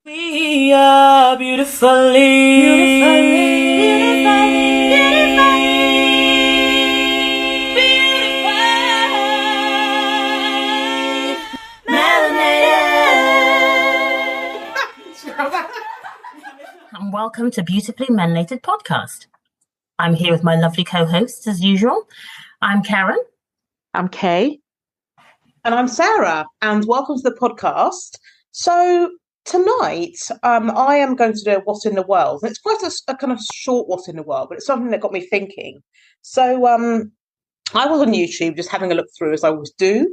We are beautifully, melanated. And welcome to Beautifully Melanated podcast. I'm here with my lovely co-hosts as usual. I'm Karen. I'm Kay. And I'm Sarah. And welcome to the podcast. So tonight, I am going to do a What in the World. And it's quite a kind of short What in the World, but it's something that got me thinking. So I was on YouTube just having a look through, as I always do.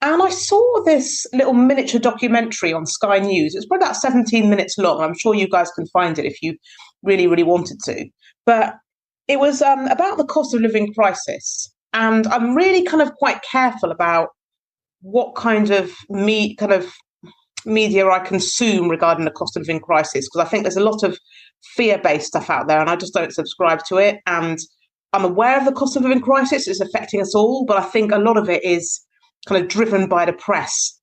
And I saw this little miniature documentary on Sky News. It's probably about 17 minutes long. I'm sure you guys can find it if you really, really wanted to. But it was about the cost of living crisis. And I'm really kind of quite careful about what kind of media I consume regarding the cost of living crisis, because I think there's a lot of fear-based stuff out there and I just don't subscribe to it. And I'm aware of the cost of living crisis. It's affecting us all, but I think a lot of it is kind of driven by the press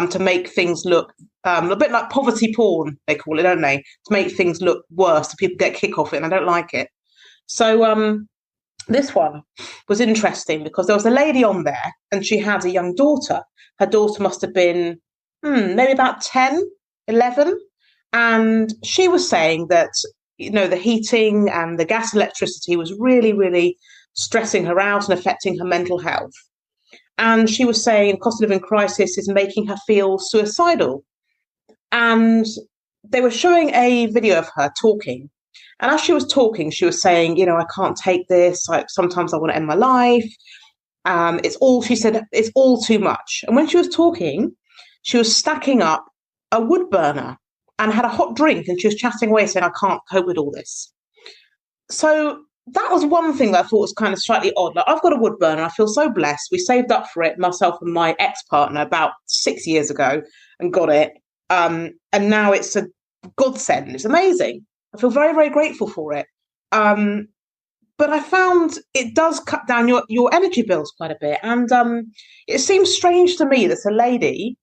to make things look a bit like poverty porn, they call it, don't they? To make things look worse, so people get a kick off it, and I don't like it. So this one was interesting because there was a lady on there and she had a young daughter. Her daughter must have been maybe about 10, 11. And she was saying that, you know, the heating and the gas electricity was really, really stressing her out and affecting her mental health. And she was saying cost of living crisis is making her feel suicidal. And they were showing a video of her talking. And as she was talking, she was saying, you know, I can't take this. Sometimes I want to end my life. She said, it's all too much. And when she was talking, she was stacking up a wood burner and had a hot drink. And she was chatting away saying, I can't cope with all this. So that was one thing that I thought was kind of slightly odd. Like, I've got a wood burner. I feel so blessed. We saved up for it, myself and my ex-partner, about 6 years ago, and got it. And now it's a godsend. It's amazing. I feel very, very grateful for it. But I found it does cut down your energy bills quite a bit. And it seems strange to me that a lady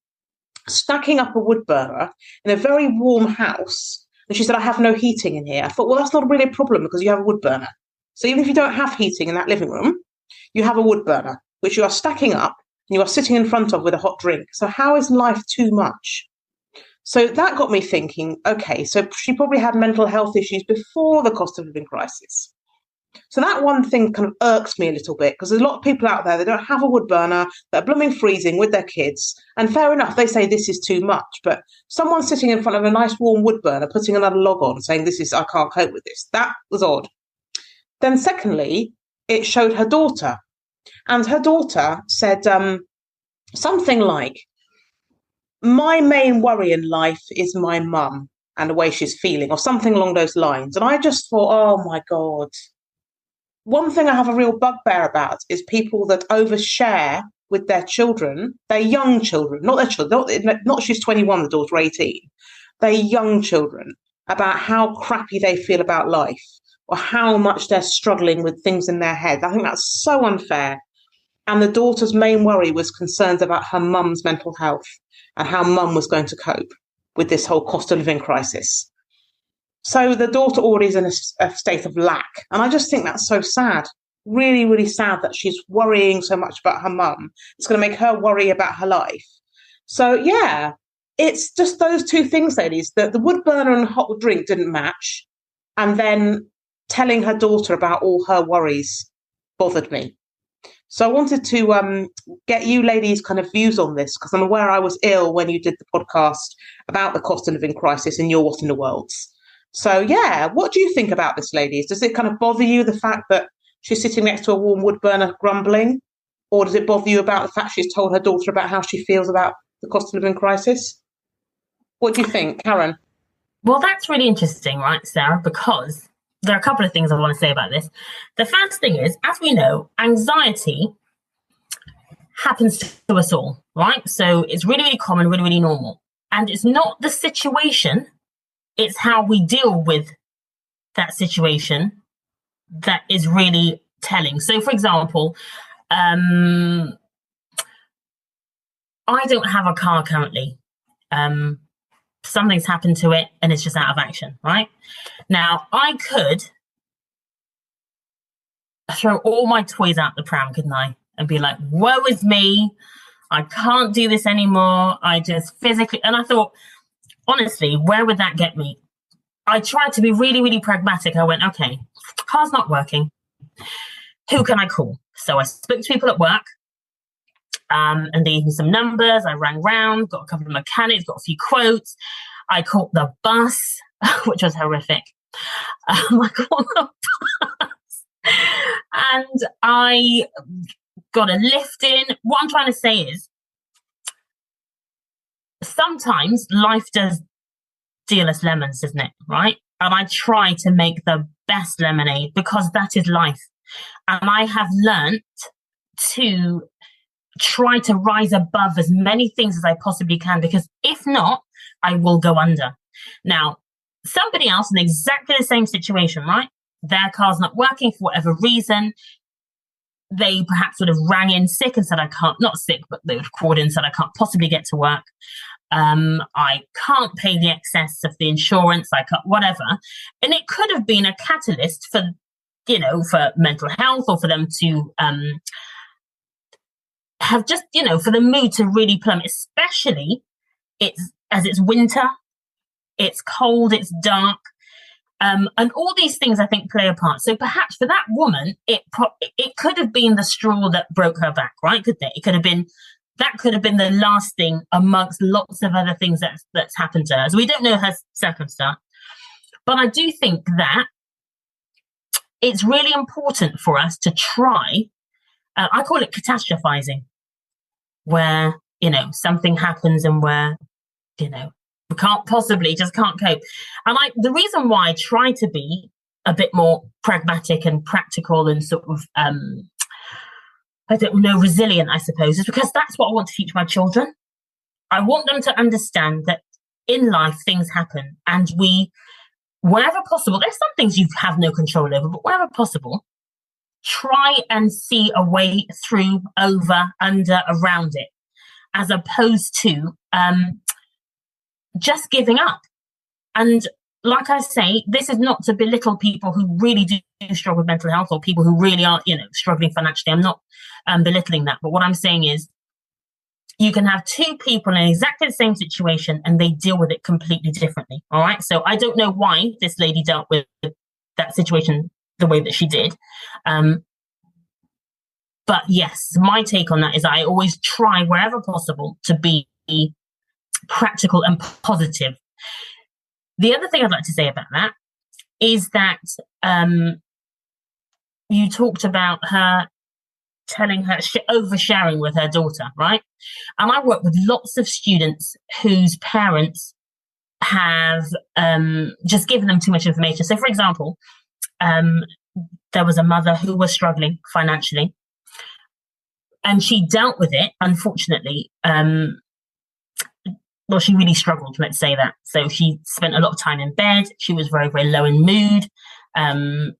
stacking up a wood burner in a very warm house, and she said, I have no heating in here. I thought, well, that's not really a problem because you have a wood burner. So even if you don't have heating in that living room, you have a wood burner, which you are stacking up and you are sitting in front of with a hot drink. So how is life too much? So that got me thinking, okay, so she probably had mental health issues before the cost of living crisis. So that one thing kind of irks me a little bit, because there's a lot of people out there that don't have a wood burner, that are blooming freezing with their kids. And fair enough, they say this is too much. But someone sitting in front of a nice warm wood burner, putting another log on, saying I can't cope with this. That was odd. Then secondly, it showed her daughter. And her daughter said something like, my main worry in life is my mum and the way she's feeling, or something along those lines. And I just thought, oh my God. One thing I have a real bugbear about is people that overshare with their children, their young children, not their children, not she's 21, the daughter 18, their young children, about how crappy they feel about life or how much they're struggling with things in their head. I think that's so unfair. And the daughter's main worry was concerns about her mum's mental health and how mum was going to cope with this whole cost of living crisis. So the daughter already is in a state of lack. And I just think that's so sad. Really, really sad that she's worrying so much about her mum. It's going to make her worry about her life. So, yeah, it's just those two things, ladies. The wood burner and hot drink didn't match. And then telling her daughter about all her worries bothered me. So I wanted to get you ladies' kind of views on this, because I'm aware I was ill when you did the podcast about the cost of living crisis in your What in the Worlds. So, yeah, what do you think about this, ladies? Does it kind of bother you, the fact that she's sitting next to a warm wood burner grumbling? Or does it bother you about the fact she's told her daughter about how she feels about the cost of living crisis? What do you think, Karen? Well, that's really interesting, right, Sarah, because there are a couple of things I want to say about this. The first thing is, as we know, anxiety happens to us all, right? So it's really, really common, really, really normal. And it's not the situation, it's how we deal with that situation that is really telling. So, for example, I don't have a car currently. something's happened to it and it's just out of action, right? Now, I could throw all my toys out the pram, couldn't I? And be like, woe is me. I can't do this anymore. I just physically, and I thought, honestly, where would that get me? I tried to be really, really pragmatic. I went, okay, car's not working. Who can I call? So I spoke to people at work, and they gave me some numbers. I rang round, got a couple of mechanics, got a few quotes. I called the bus, which was horrific. I called the bus, and I got a lift in. What I'm trying to say is, sometimes life does deal us lemons, doesn't it? Right? And I try to make the best lemonade because that is life. And I have learnt to try to rise above as many things as I possibly can, because if not, I will go under. Now, somebody else in exactly the same situation, right? Their car's not working for whatever reason. They perhaps would have rang in sick and said, I can't, not sick, but they would have called in and said, I can't possibly get to work. I can't pay the excess of the insurance, I can't, whatever. And it could have been a catalyst for, you know, for mental health, or for them to have just, you know, for the mood to really plummet, especially it's winter, it's cold, it's dark. And all these things, I think, play a part. So perhaps for that woman, it could have been the straw that broke her back, right? Couldn't it? It could have been, that could have been the last thing amongst lots of other things that's happened to her. So we don't know her circumstance. But I do think that it's really important for us to try, I call it catastrophizing, where, you know, something happens and where, you know, we can't possibly, just can't cope. And the reason why I try to be a bit more pragmatic and practical and sort of, I don't know, resilient, I suppose, is because that's what I want to teach my children. I want them to understand that in life, things happen, and wherever possible, there's some things you have no control over, but wherever possible, try and see a way through, over, under, around it, as opposed to just giving up. And like I say, this is not to belittle people who really do struggle with mental health, or people who really are, you know, struggling financially. I'm not belittling that. But what I'm saying is, you can have two people in exactly the same situation and they deal with it completely differently. All right. So I don't know why this lady dealt with that situation the way that she did. But yes, my take on that is I always try wherever possible to be practical and positive. The other thing I'd like to say about that is that you talked about her telling her, oversharing with her daughter, right? And I work with lots of students whose parents have just given them too much information. So, for example, there was a mother who was struggling financially, and she dealt with it, unfortunately. Well, she really struggled, let's say that. So she spent a lot of time in bed. She was very, very low in mood.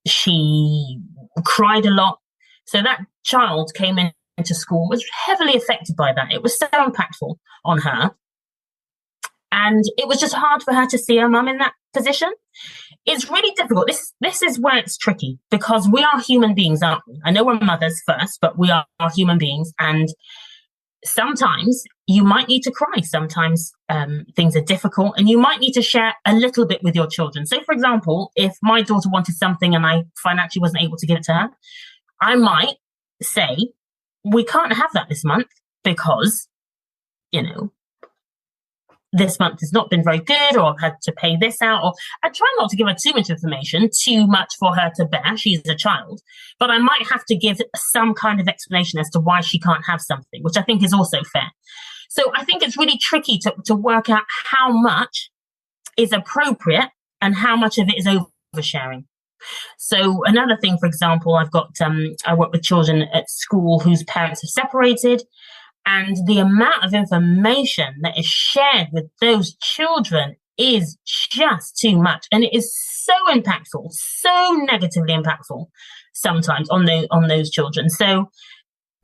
She cried a lot. So that child came into school, was heavily affected by that. It was so impactful on her. And it was just hard for her to see her mum in that position. It's really difficult. This is where it's tricky, because we are human beings, aren't we? I know we're mothers first, but we are human beings. And sometimes you might need to cry. Sometimes things are difficult, and you might need to share a little bit with your children. So, for example, if my daughter wanted something and I financially wasn't able to give it to her, I might say, we can't have that this month because, you know, this month has not been very good, or I've had to pay this out, or I try not to give her too much information, too much for her to bear. She's a child, but I might have to give some kind of explanation as to why she can't have something, which I think is also fair. So I think it's really tricky to work out how much is appropriate and how much of it is oversharing. So another thing, for example, I've got, I work with children at school whose parents have separated, and the amount of information that is shared with those children is just too much. And it is so impactful, so negatively impactful sometimes on those children. So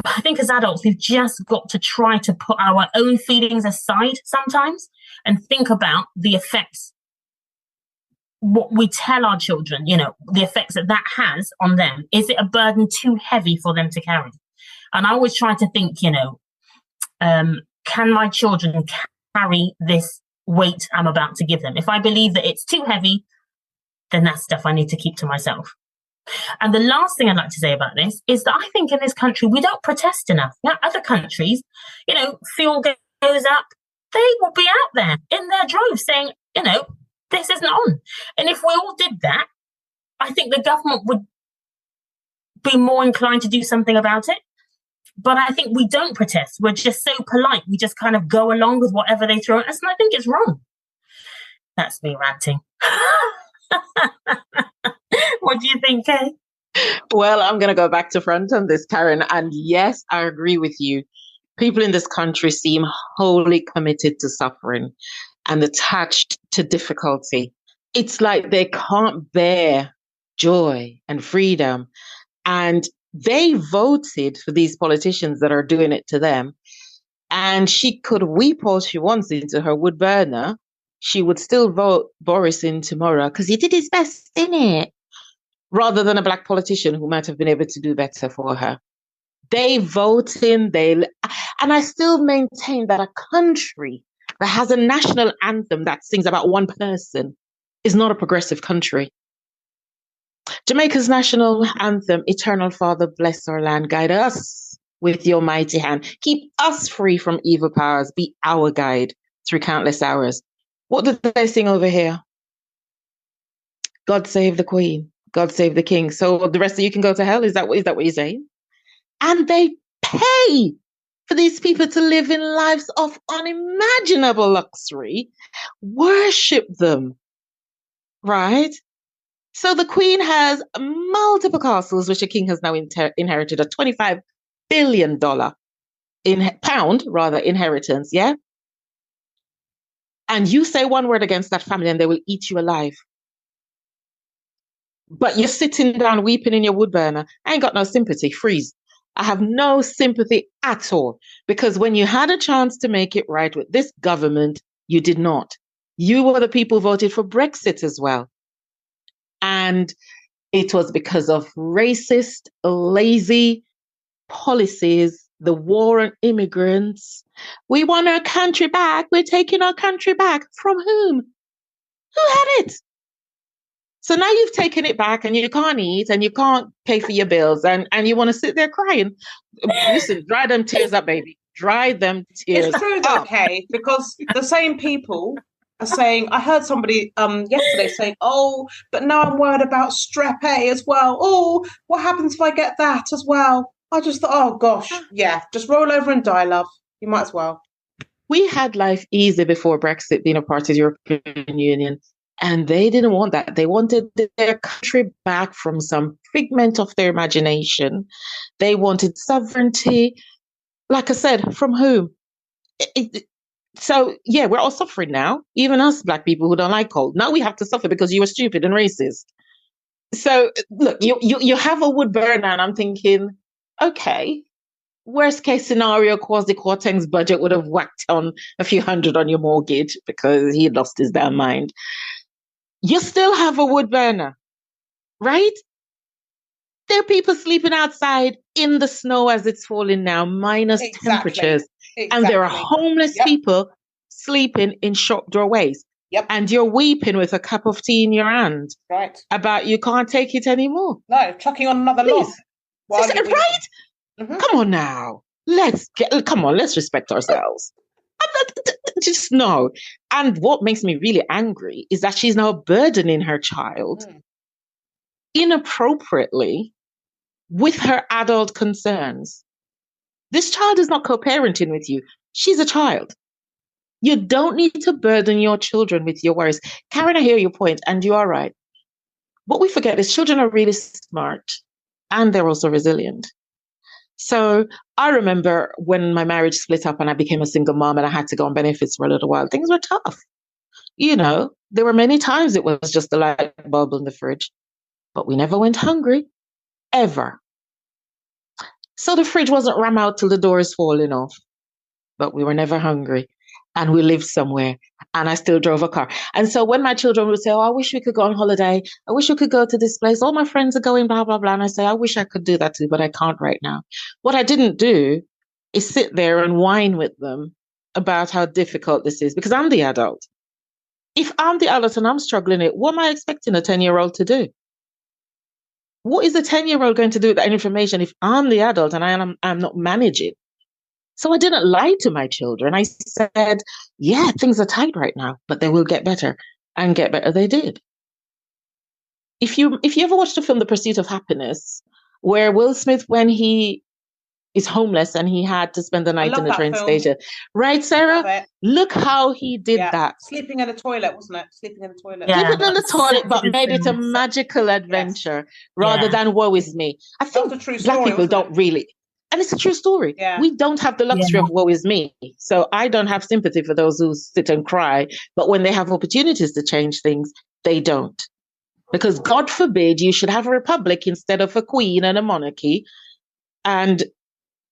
I think as adults, we've just got to try to put our own feelings aside sometimes and think about the effects, what we tell our children, the effects that has on them. Is it a burden too heavy for them to carry? And I always try to think, can my children carry this weight I'm about to give them? If I believe that it's too heavy, then that's stuff I need to keep to myself. And the last thing I'd like to say about this is that I think in this country, we don't protest enough. Other countries, fuel goes up, they will be out there in their droves saying, this isn't on. And if we all did that, I think the government would be more inclined to do something about it. But I think we don't protest. We're just so polite. We just kind of go along with whatever they throw at us. And I think it's wrong. That's me ranting. What do you think, Kay? Well, I'm going to go back to front on this, Karen. And yes, I agree with you. People in this country seem wholly committed to suffering and attached to difficulty. It's like they can't bear joy and freedom. And they voted for these politicians that are doing it to them. And she could weep all she wants into her wood burner. She would still vote Boris in tomorrow because he did his best, innit? Rather than a black politician who might have been able to do better for her. They vote in, and I still maintain that a country that has a national anthem that sings about one person is not a progressive country. Jamaica's national anthem, Eternal Father, bless our land, guide us with your mighty hand. Keep us free from evil powers, be our guide through countless hours. What did they sing over here? God save the Queen, God save the King. So the rest of you can go to hell? Is that what you're saying? And they pay for these people to live in lives of unimaginable luxury, worship them, right? So the Queen has multiple castles, which the King has now inherited a $25 billion inheritance, yeah? And you say one word against that family and they will eat you alive. But you're sitting down weeping in your wood burner. I ain't got no sympathy. Freeze. I have no sympathy at all. Because when you had a chance to make it right with this government, you did not. You were the people who voted for Brexit as well. And it was because of racist, lazy policies, the war on immigrants. We want our country back. We're taking our country back. From whom? Who had it? So now you've taken it back and you can't eat and you can't pay for your bills and you want to sit there crying. Listen, dry them tears up, baby. Dry them tears up. It's true, though, Kay, because the same people are saying, I heard somebody yesterday saying, oh, but now I'm worried about strep A as well. Oh, what happens if I get that as well? I just thought, oh, gosh, yeah, just roll over and die, love. You might as well. We had life easy before Brexit being a part of the European Union. And they didn't want that. They wanted their country back from some figment of their imagination. They wanted sovereignty. Like I said, from whom? So, yeah, we're all suffering now. Even us black people who don't like cold. Now we have to suffer because you were stupid and racist. So, look, you have a wood burner and I'm thinking, okay, worst case scenario, Kwasi Kwarteng's budget would have whacked on a few hundred on your mortgage because he lost his damn mind. You still have a wood burner, right? There are people sleeping outside in the snow as it's falling now, minus temperatures. Exactly. And there are homeless people sleeping in shop doorways. Yep. And you're weeping with a cup of tea in your hand. Right. About you can't take it anymore. No, chucking on another log. Right? Mm-hmm. Come on now. Let's respect ourselves. Just no. And what makes me really angry is that she's now burdening her child inappropriately with her adult concerns. This child is not co-parenting with you. She's a child. You don't need to burden your children with your worries. Karen, I hear your point, and you are right. What we forget is children are really smart and they're also resilient. So I remember when my marriage split up and I became a single mom and I had to go on benefits for a little while, things were tough. There were many times it was just a light bulb in the fridge, but we never went hungry, ever. So the fridge wasn't ram out till the door is falling off. But we were never hungry. And we lived somewhere. And I still drove a car. And so when my children would say, oh, I wish we could go on holiday. I wish we could go to this place. All my friends are going, blah, blah, blah. And I say, I wish I could do that too, but I can't right now. What I didn't do is sit there and whine with them about how difficult this is, because I'm the adult. If I'm the adult and I'm struggling it, what am I expecting a 10-year-old to do? What is a 10-year-old going to do with that information if I'm the adult and I'm not managing? So I didn't lie to my children. I said, yeah, things are tight right now, but they will get better, and get better they did. If you ever watched the film The Pursuit of Happiness, where Will Smith, when he is homeless and he had to spend the night in the train station. Right, Sarah? Look how he did that. Sleeping in the toilet, wasn't it? Sleeping in the toilet. Yeah. Sleeping in the toilet, but made it a magical adventure rather than woe is me. I think Black people don't really, and it's a true story. Yeah. We don't have the luxury of woe is me. So I don't have sympathy for those who sit and cry, but when they have opportunities to change things, they don't. Because God forbid you should have a republic instead of a queen and a monarchy, and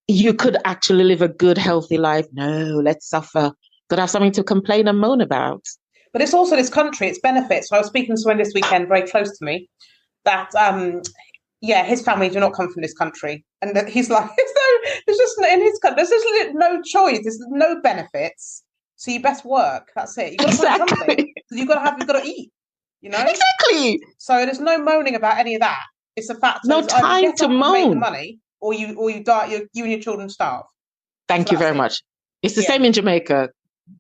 you could actually live a good, healthy life. No, let's suffer. Got to have something to complain and moan about. But it's also this country, its benefits. So I was speaking to someone this weekend, very close to me, that, his family do not come from this country. And that he's like, there's just in his country, there's just no choice. There's no benefits. So you best work. That's it. You've got to find something. You've got to eat, you know? Exactly. So there's no moaning about any of that. It's a fact. No time to moan. Make the money, or you die. You and your children starve. Thank you very much. It's the same in Jamaica.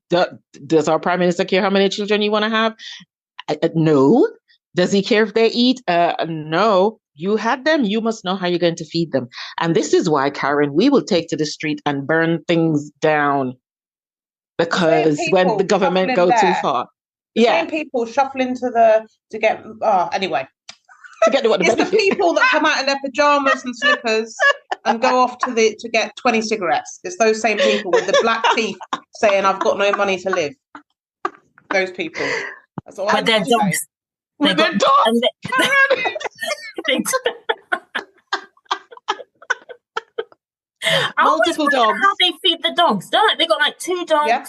Does our prime minister care how many children you want to have? No. Does he care if they eat? No. You had them. You must know how you're going to feed them. And this is why, Karen, we will take to the street and burn things down, because when the government go too far. Same people shuffling to get anyway. To get what the benefit. The people that come out in their pajamas and slippers and go off to get 20 cigarettes. It's those same people with the black teeth saying, I've got no money to live. Those people. That's all. But they're dogs. With their dogs. Multiple dogs. How they feed the dogs? They got like 2 dogs. Yeah.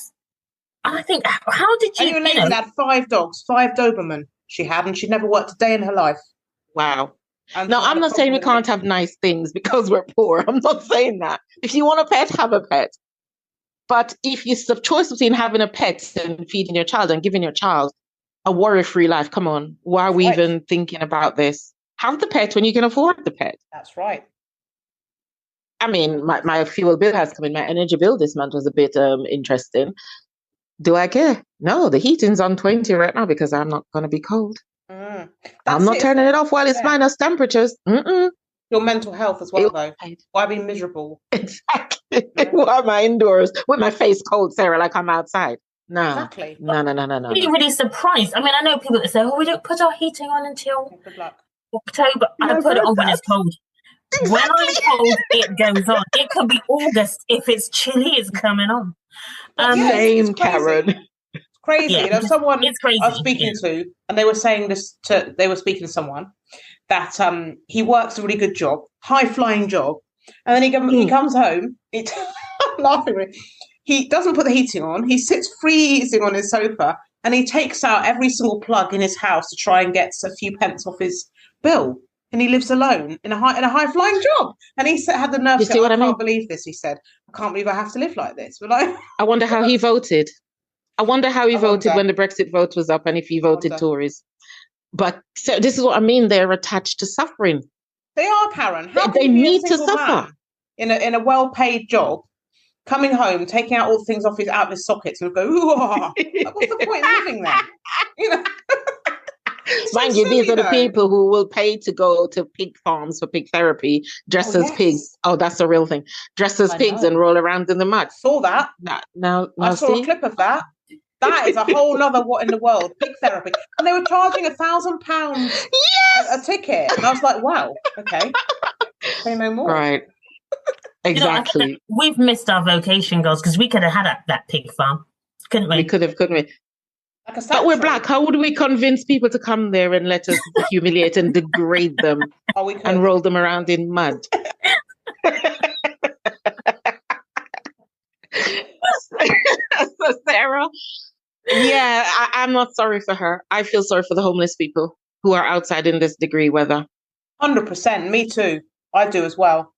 I think, how did you? And your lady had 5 dogs, 5 Doberman she had, and she'd never worked a day in her life. Wow. No, I'm not saying we can't have nice things because we're poor. I'm not saying that. If you want a pet, have a pet. But if it's the choice between having a pet and feeding your child and giving your child a worry-free life, come on. Why are we even thinking about this? Have the pet when you can afford the pet. That's right. I mean, my fuel bill has come in. My energy bill this month was a bit interesting. Do I care? No, the heating's on 20 right now because I'm not going to be cold. I'm not turning it off while it's minus temperatures. Your mental health as well, though. Why be miserable? Exactly. Why am I indoors with my face cold, Sarah, like I'm outside? No. Exactly. No. Really, really surprised. I mean, I know people that say, we don't put our heating on until October. I put it on when it's cold. Exactly. When I'm cold, it goes on. It could be August. If it's chilly, it's coming on. Same, Karen. Crazy. You know, someone I was speaking to, and they were saying they were speaking to someone that he works a really good job, high-flying job, and then he comes home, I'm laughing, he doesn't put the heating on, he sits freezing on his sofa, and he takes out every single plug in his house to try and get a few pence off his bill, and he lives alone in a high-flying job, and he had the nerve to say, I can't believe this, he said, I can't believe I have to live like this. But I wonder how he voted. I wonder how he voted when the Brexit vote was up and if he voted Tories. But so this is what I mean. They're attached to suffering. They are, Karen. They need to suffer. In a well-paid job, coming home, taking out all the things out of his sockets and go, what's the point in living there? You know? Mind you, these are the people who will pay to go to pig farms for pig therapy, dressed as pigs. Oh, that's a real thing. Dressed as pigs and roll around in the mud. Saw that. Now I saw a clip of that. That is a whole other what in the world, pig therapy. And they were charging £1,000 a ticket. And I was like, wow, okay. Say no more. Right. Exactly. You know, we've missed our vocation goals because we could have had that pig farm. Couldn't we? We could have, couldn't we? But we're black. How would we convince people to come there and let us humiliate and degrade them and roll them around in mud? So Sarah, yeah, I'm not sorry for her. I feel sorry for the homeless people who are outside in this degree weather. 100%. Me too. I do as well.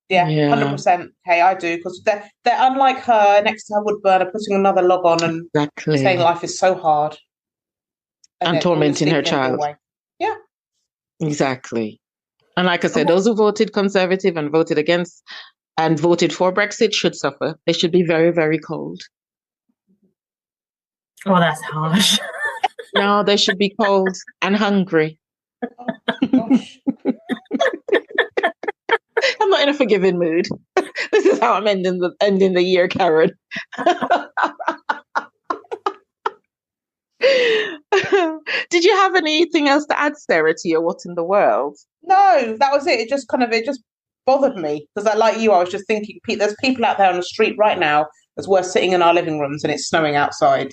Yeah, Yeah, 100%. Hey, I do, because they're unlike her next to her wood burner, putting another log on and saying exactly. life is so hard, and And then always tormenting her sleeping in the child. doorway. Yeah, Exactly. And like I said, those who voted Conservative and voted against and voted for Brexit should suffer. They should be very, very cold. Oh, that's harsh. No, they should be cold and hungry. gosh. I'm not in a forgiving mood. This is how I'm ending the year, Karen. Did you have anything else to add, Sarah, to your What in the World? No, that was it. It just bothered me because, like you, I was just thinking, there's people out there on the street right now as we're sitting in our living rooms and it's snowing outside.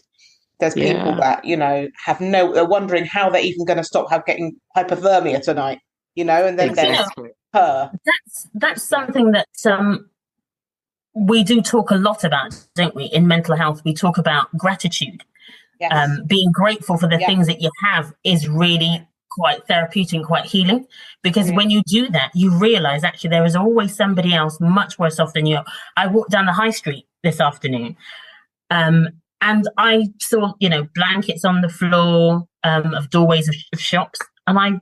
There's people that, they're wondering how they're even going to stop getting hypothermia tonight, and then Exactly. there's her. That's something that we do talk a lot about, don't we? In mental health, we talk about gratitude. Yes. Being grateful for the things that you have is really quite therapeutic and quite healing, because when you do that, you realize actually there is always somebody else much worse off than you. I walked down the high street this afternoon, and I saw, blankets on the floor of doorways of shops. And I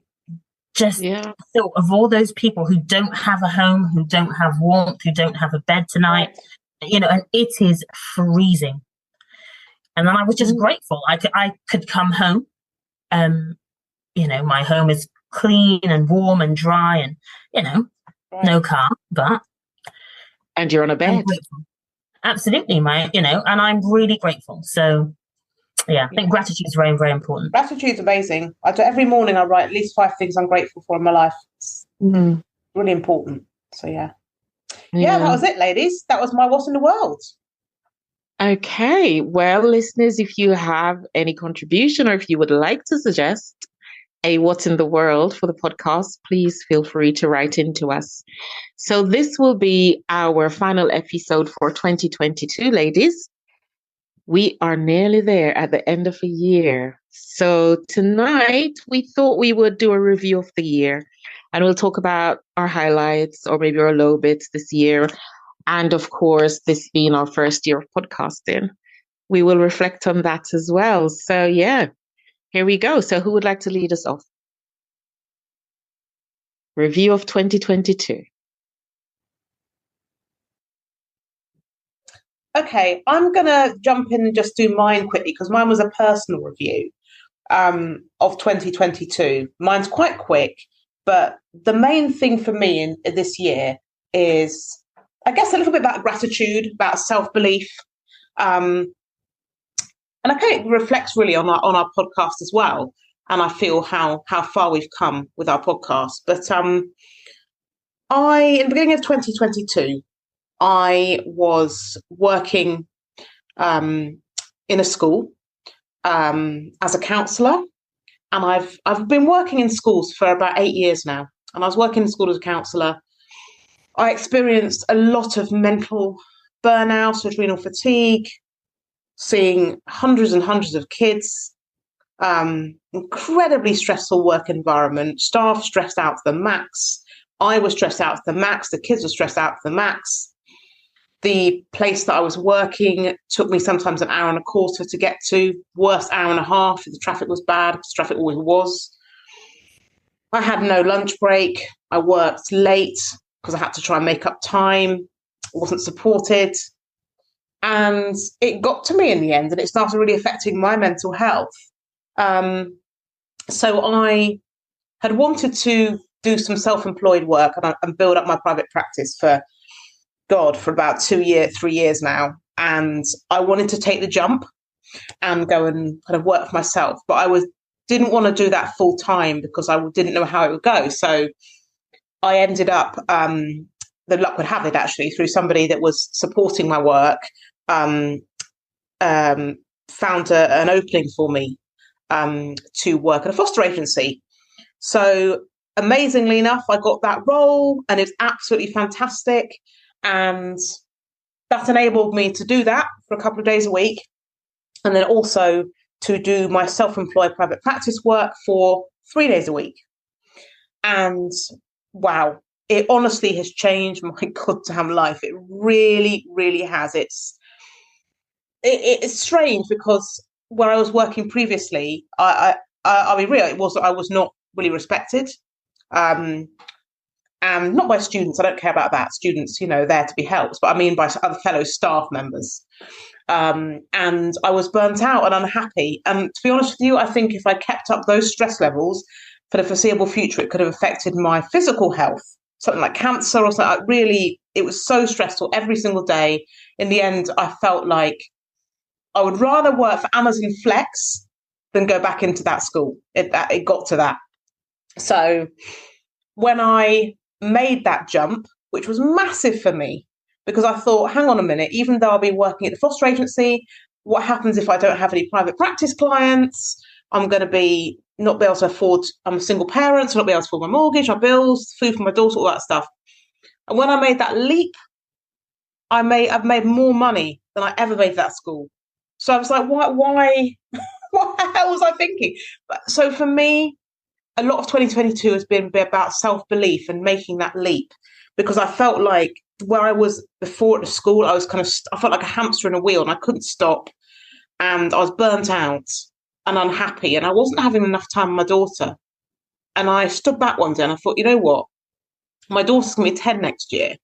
just thought of all those people who don't have a home, who don't have warmth, who don't have a bed tonight, and it is freezing. And then I was just grateful. I could come home. My home is clean and warm and dry and, no car, but. And you're on a bed. Absolutely, and I'm really grateful. So, I think gratitude is very, very important. Gratitude's amazing. Every morning I write at least 5 things I'm grateful for in my life. It's really important. So, yeah, that was it, ladies. That was my What's in the World. Okay. Well, listeners, if you have any contribution or if you would like to suggest a What's in the World for the podcast, please feel free to write into us. So this will be our final episode for 2022, ladies. We are nearly there at the end of a year. So tonight we thought we would do a review of the year, and we'll talk about our highlights or maybe our low bits this year. And of course, this being our first year of podcasting, we will reflect on that as well. So here we go. So who would like to lead us off? Review of 2022. Okay, I'm going to jump in and just do mine quickly because mine was a personal review of 2022. Mine's quite quick, but the main thing for me in this year is, I guess, a little bit about gratitude, about self-belief. And I think it reflects really on our podcast as well. And I feel how far we've come with our podcast. But in the beginning of 2022, I was working in a school as a counsellor. And I've been working in schools for about 8 years now. And I was working in school as a counsellor. I experienced a lot of mental burnout, adrenal fatigue, seeing hundreds and hundreds of kids, incredibly stressful work environment, staff stressed out to the max. I was stressed out to the max. The kids were stressed out to the max. The place that I was working took me sometimes an hour and a quarter to get to, worst hour and a half if the traffic was bad, because traffic always was. I had no lunch break. I worked late because I had to try and make up time. I wasn't supported. And it got to me in the end, and it started really affecting my mental health. So I had wanted to do some self-employed work and build up my private practice for about 3 years now. And I wanted to take the jump and go and kind of work for myself. But I didn't want to do that full time because I didn't know how it would go. So I ended up, the luck would have it actually, through somebody that was supporting my work, found an opening for me to work at a foster agency. So amazingly enough, I got that role and it's absolutely fantastic. And that enabled me to do that for a couple of days a week, and then also to do my self-employed private practice work for 3 days a week. And wow, it honestly has changed my goddamn life. It really, really has. It's strange because where I was working previously, I'll be real, I was not really respected. And not by students, I don't care about that. Students, there to be helped, but I mean by other fellow staff members. And I was burnt out and unhappy. And to be honest with you, I think if I kept up those stress levels for the foreseeable future, it could have affected my physical health, something like cancer or something. Really, it was so stressful every single day. In the end, I felt like I would rather work for Amazon Flex than go back into that school. It got to that. So when I made that jump, which was massive for me, because I thought, hang on a minute, even though I'll be working at the foster agency, what happens if I don't have any private practice clients? I'm going to not be able to afford, I'm a single parent, so not be able to afford my mortgage, my bills, food for my daughter, all that stuff. And when I made that leap, I've made more money than I ever made at that school. So I was like, why, what the hell was I thinking? So for me, a lot of 2022 has been about self-belief and making that leap, because I felt like where I was before at the school, I felt like a hamster in a wheel and I couldn't stop. And I was burnt out and unhappy and I wasn't having enough time with my daughter. And I stood back one day and I thought, you know what? My daughter's going to be 10 next year.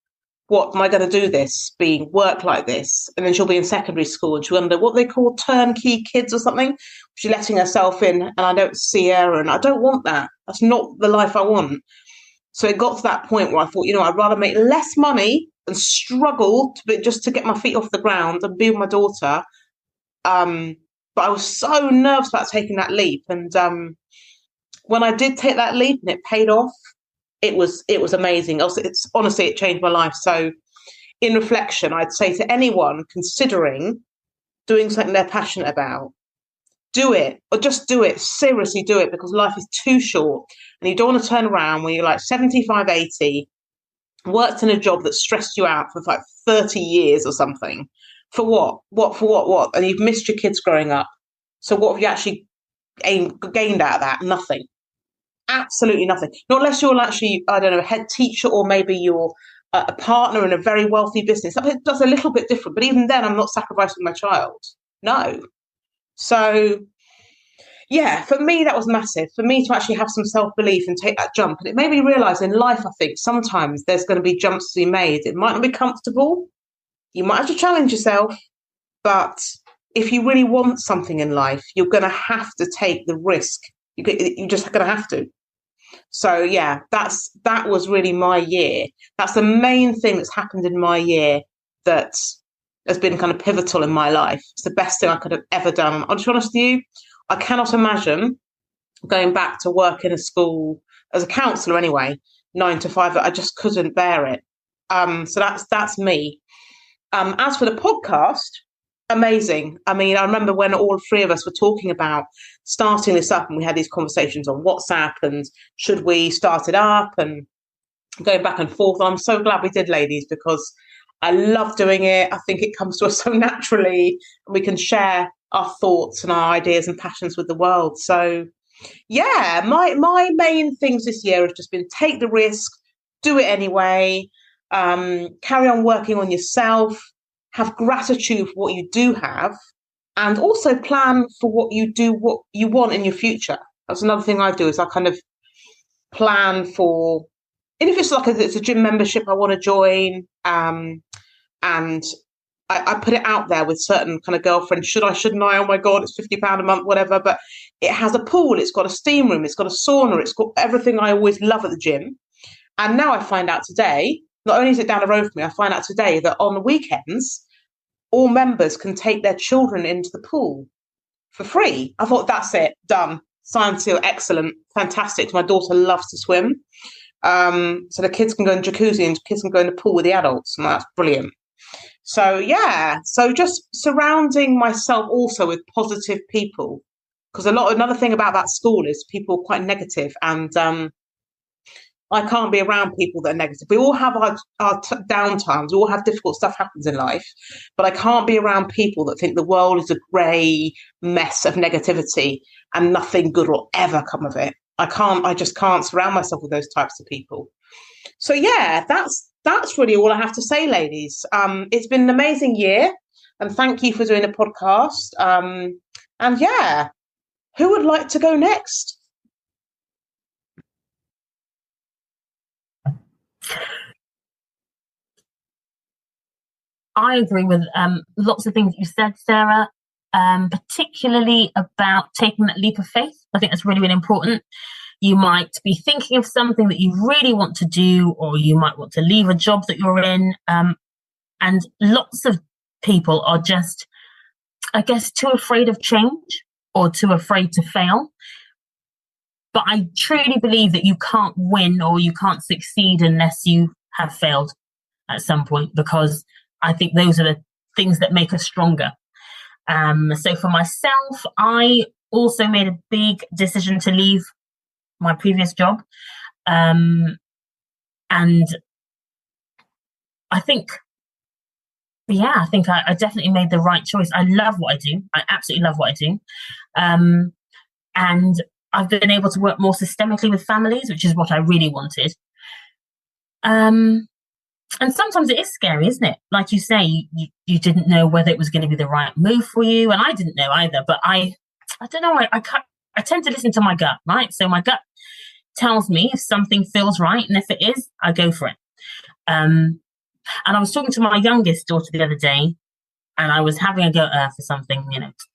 What am I going to do this, work like this? And then she'll be in secondary school and she'll under what they call turnkey kids or something. She's letting herself in and I don't see her and I don't want that. That's not the life I want. So it got to that point where I thought, I'd rather make less money and struggle just to get my feet off the ground and be with my daughter. But I was so nervous about taking that leap. And when I did take that leap and it paid off, it was amazing. Also, it changed my life. So in reflection, I'd say to anyone considering doing something they're passionate about, do it, or just do it. Seriously, do it, because life is too short and you don't want to turn around when you're like 75, 80, worked in a job that stressed you out for like 30 years or something. For what? What? And you've missed your kids growing up. So what have you actually gained out of that? Nothing. Absolutely nothing. Not unless you're actually, I don't know, a head teacher, or maybe you're a partner in a very wealthy business. That's a little bit different. But even then, I'm not sacrificing my child. No. So, yeah, for me, that was massive. For me to actually have some self-belief and take that jump. And it made me realise in life, I think, sometimes there's going to be jumps to be made. It might not be comfortable. You might have to challenge yourself. But if you really want something in life, you're going to have to take the risk. You're just going to have to. So, yeah, that was really my year. That's the main thing that's happened in my year that has been kind of pivotal in my life. It's the best thing I could have ever done. I'll just be honest with you, I cannot imagine going back to work in a school as a counsellor anyway, 9 to 5. I just couldn't bear it. So that's me. As for the podcast, amazing. I mean, I remember when all three of us were talking about starting this up, and we had these conversations on WhatsApp and should we start it up and going back and forth. I'm so glad we did, ladies, because I love doing it. I think it comes to us so naturally, and we can share our thoughts and our ideas and passions with the world. So, yeah, my main things this year have just been take the risk, do it anyway, carry on working on yourself, have gratitude for what you do have, and also plan for what you want in your future. That's another thing I do, is I kind of plan for, and if it's like it's a gym membership I want to join, and I put it out there with certain kind of girlfriends. Shouldn't I? Oh my God, it's £50 a month, whatever. But it has a pool, it's got a steam room, it's got a sauna, it's got everything I always love at the gym. And now I find out today, not only is it down the road for me, I find out today that on the weekends, all members can take their children into the pool for free. I thought, that's it, done. Signed, seal, excellent, fantastic. My daughter loves to swim. So the kids can go in the jacuzzi and the kids can go in the pool with the adults, and that's brilliant. So, yeah, so just surrounding myself also with positive people, because another thing about that school is people are quite negative, and I can't be around people that are negative. We all have our downtimes. We all have difficult stuff happens in life, but I can't be around people that think the world is a grey mess of negativity and nothing good will ever come of it. I just can't surround myself with those types of people. So yeah, that's really all I have to say, ladies. It's been an amazing year, and thank you for doing a podcast. And yeah, who would like to go next? I agree with lots of things you said, Sarah, particularly about taking that leap of faith. I think that's really, really important. You might be thinking of something that you really want to do, or you might want to leave a job that you're in. And lots of people are just, I guess, too afraid of change or too afraid to fail. But I truly believe that you can't win or you can't succeed unless you have failed at some point, because I think those are the things that make us stronger. So for myself, I also made a big decision to leave my previous job. And I think, I think I definitely made the right choice. I love what I do. I absolutely love what I do. And I've been able to work more systemically with families, which is what I really wanted. And sometimes it is scary, isn't it? Like you say, you didn't know whether it was going to be the right move for you. And I didn't know either, but I don't know. I tend to listen to my gut, right? So my gut tells me if something feels right. And if it is, I go for it. And I was talking to my youngest daughter the other day, and I was having a go at her for something,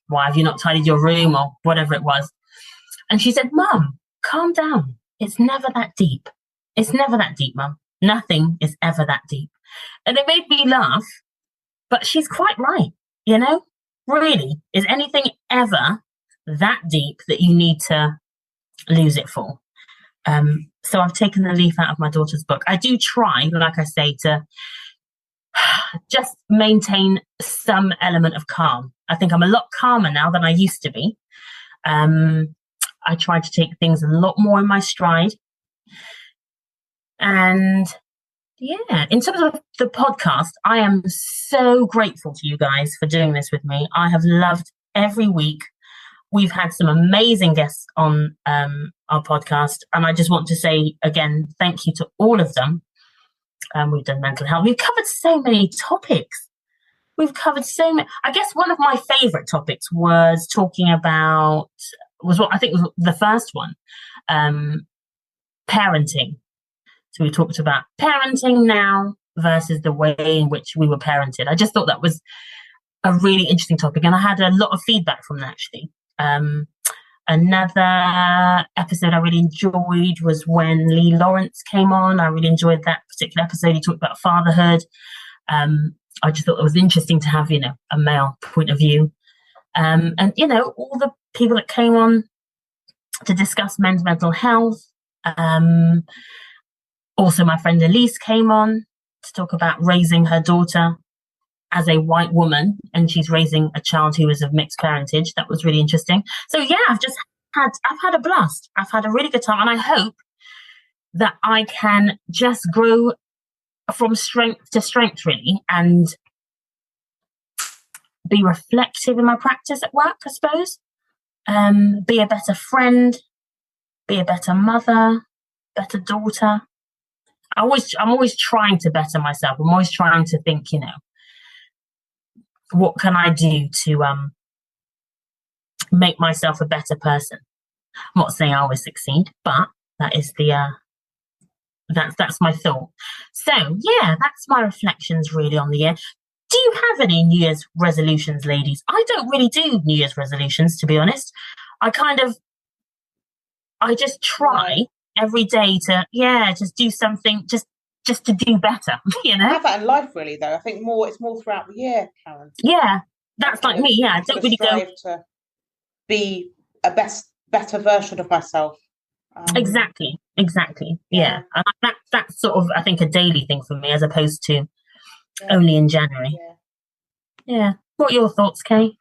why have you not tidied your room or whatever it was? And she said, Mum, calm down. It's never that deep. It's never that deep, Mum. Nothing is ever that deep. And it made me laugh, but she's quite right, Really, is anything ever that deep that you need to lose it for? So I've taken the leaf out of my daughter's book. I do try, like I say, to just maintain some element of calm. I think I'm a lot calmer now than I used to be. I try to take things a lot more in my stride. And yeah, in terms of the podcast, I am so grateful to you guys for doing this with me. I have loved every week. We've had some amazing guests on our podcast. And I just want to say again, thank you to all of them. We've done mental health. We've covered so many topics. I guess one of my favorite topics was talking about, was the first one, parenting. So we talked about parenting now versus the way in which we were parented. I just thought that was a really interesting topic, and I had a lot of feedback from that, actually. Another episode I really enjoyed was when Lee Lawrence came on. I really enjoyed that particular episode. He talked about fatherhood. I just thought it was interesting to have, a male point of view. And, all the people that came on to discuss men's mental health. Also, my friend Elise came on to talk about raising her daughter as a white woman, and she's raising a child who is of mixed parentage. That was really interesting. So yeah, I've had a blast. I've had a really good time, and I hope that I can just grow from strength to strength, really, and be reflective in my practice at work, I suppose. Be a better friend, be a better mother, better daughter. I'm always trying to better myself. I'm always trying to think, what can I do to make myself a better person? I'm not saying I always succeed, but that is that's my thought. So yeah, that's my reflections really on the year. Do you have any New Year's resolutions, ladies? I don't really do New Year's resolutions, to be honest. I just try every day to just do something just to do better. I have that in life, really, though. I think it's more throughout the year, Karen. Yeah, that's like me. Yeah, I don't really go to be a better version of myself. Exactly. Yeah, and that's sort of, I think, a daily thing for me, as opposed to only in January. Yeah. What are your thoughts, Kay?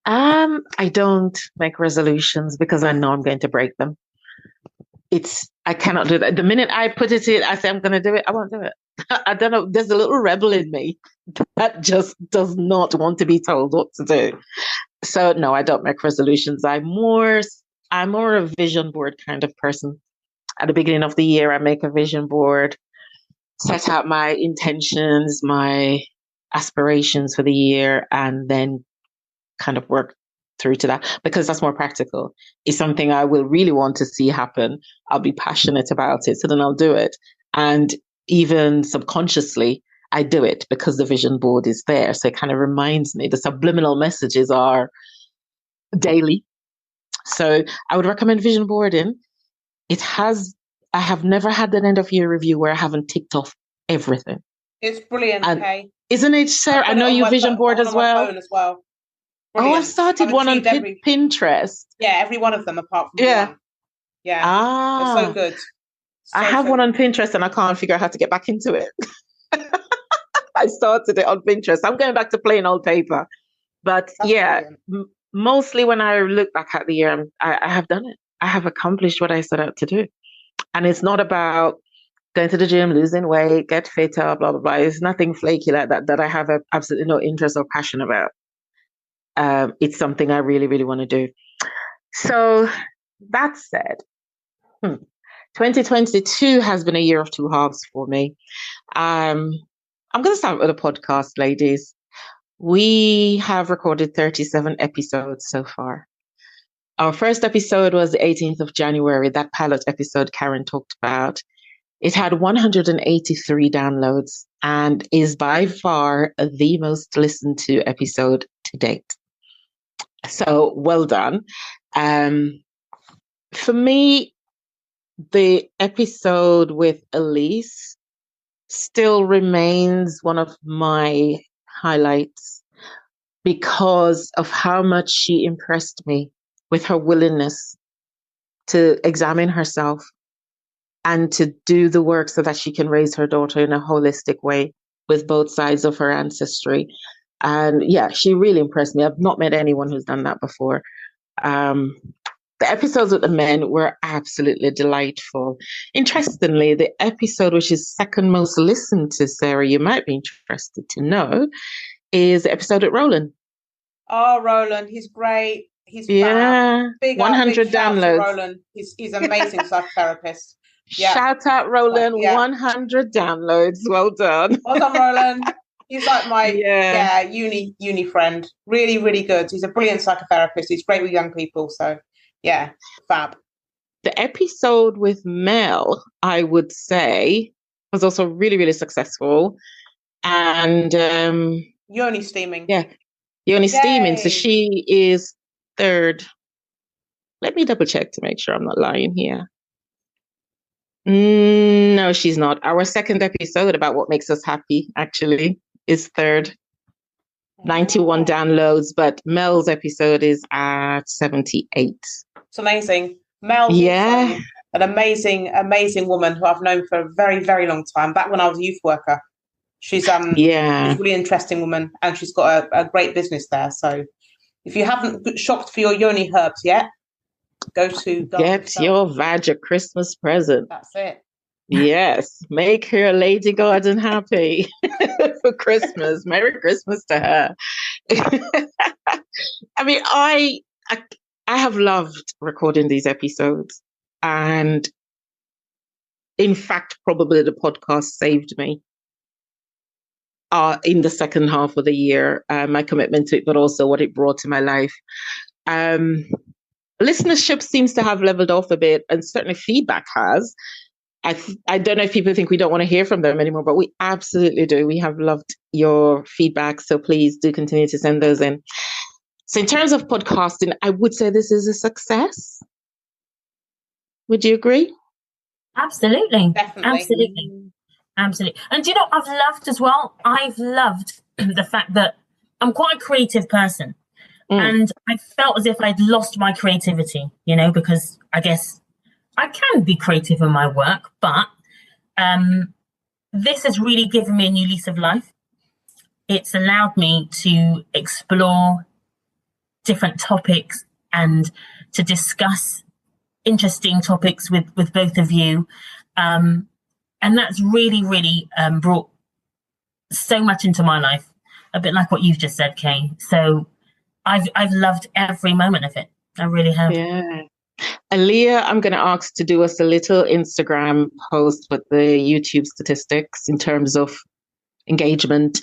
I don't make resolutions because I know I'm going to break them. I cannot do that. The minute I put it in, I say I'm going to do it, I won't do it. I don't know. There's a little rebel in me that just does not want to be told what to do. So no, I don't make resolutions. I'm more a vision board kind of person. At the beginning of the year, I make a vision board, set out my intentions, my aspirations for the year, and then kind of work through to that, because that's more practical. It's something I will really want to see happen. I'll be passionate about it, so then I'll do it. And even subconsciously, I do it because the vision board is there. So it kind of reminds me. The subliminal messages are daily. So I would recommend vision boarding. I have never had an end of year review where I haven't ticked off everything. It's brilliant, okay? Isn't it, Sarah? I know you vision board as well. Brilliant. Oh, I've started one on Pinterest. Yeah, every one of them apart from one. Yeah. Ah. They're so good. I have one on Pinterest and I can't figure out how to get back into it. I started it on Pinterest. I'm going back to plain old paper. But mostly when I look back at the year, I have done it. I have accomplished what I set out to do. And it's not about going to the gym, losing weight, get fitter, blah, blah, blah. It's nothing flaky like that I have absolutely no interest or passion about. It's something I really, really want to do. So that said, 2022 has been a year of two halves for me. I'm going to start with a podcast, ladies. We have recorded 37 episodes so far. Our first episode was the 18th of January, that pilot episode Karen talked about. It had 183 downloads and is by far the most listened to episode to date. So well done. For me, the episode with Elise still remains one of my highlights because of how much she impressed me with her willingness to examine herself and to do the work so that she can raise her daughter in a holistic way with both sides of her ancestry. And yeah, she really impressed me. I've not met anyone who's done that before. The episodes with the men were absolutely delightful. Interestingly, the episode which is second most listened to, Sarah, you might be interested to know, is the episode with Roland. Oh, Roland, he's great. He's big 100 downloads. Roland, he's amazing psychotherapist. Yeah. Shout out Roland, 100 downloads. Well done. Well done, Roland. He's like my uni friend. Really, really good. He's a brilliant psychotherapist. He's great with young people. So yeah, fab. The episode with Mel, I would say, was also really, really successful. And Yoni steaming. Yeah, Yoni steaming. So she is third. Let me double check to make sure I'm not lying here. No, she's not. Our second episode about what makes us happy actually is third. 91 downloads, but Mel's episode is at 78. It's amazing. Mel, an amazing woman who I've known for a very, very long time, back when I was a youth worker. She's she's a really interesting woman, and she's got a great business there. So if you haven't shopped for your yoni herbs yet, get your vag a Christmas present. That's it. Yes, make your lady garden happy for Christmas. Merry Christmas to her. I mean, I have loved recording these episodes, and in fact, probably the podcast saved me in the second half of the year. My commitment to it, but also what it brought to my life. Listenership seems to have leveled off a bit, and certainly feedback has. I don't know if people think we don't want to hear from them anymore, but we absolutely do. We have loved your feedback, so please do continue to send those in. So in terms of podcasting, I would say this is a success. Would you agree? Absolutely. Definitely. Absolutely. And do you know what I've loved as well? I've loved the fact that I'm quite a creative person. And I felt as if I'd lost my creativity, because I guess I can be creative in my work, but this has really given me a new lease of life. It's allowed me to explore different topics and to discuss interesting topics with both of you. And that's really, really brought so much into my life, a bit like what you've just said, Kay. So I've loved every moment of it. I really have. Yeah. Aaliyah, I'm going to ask to do us a little Instagram post with the YouTube statistics in terms of engagement.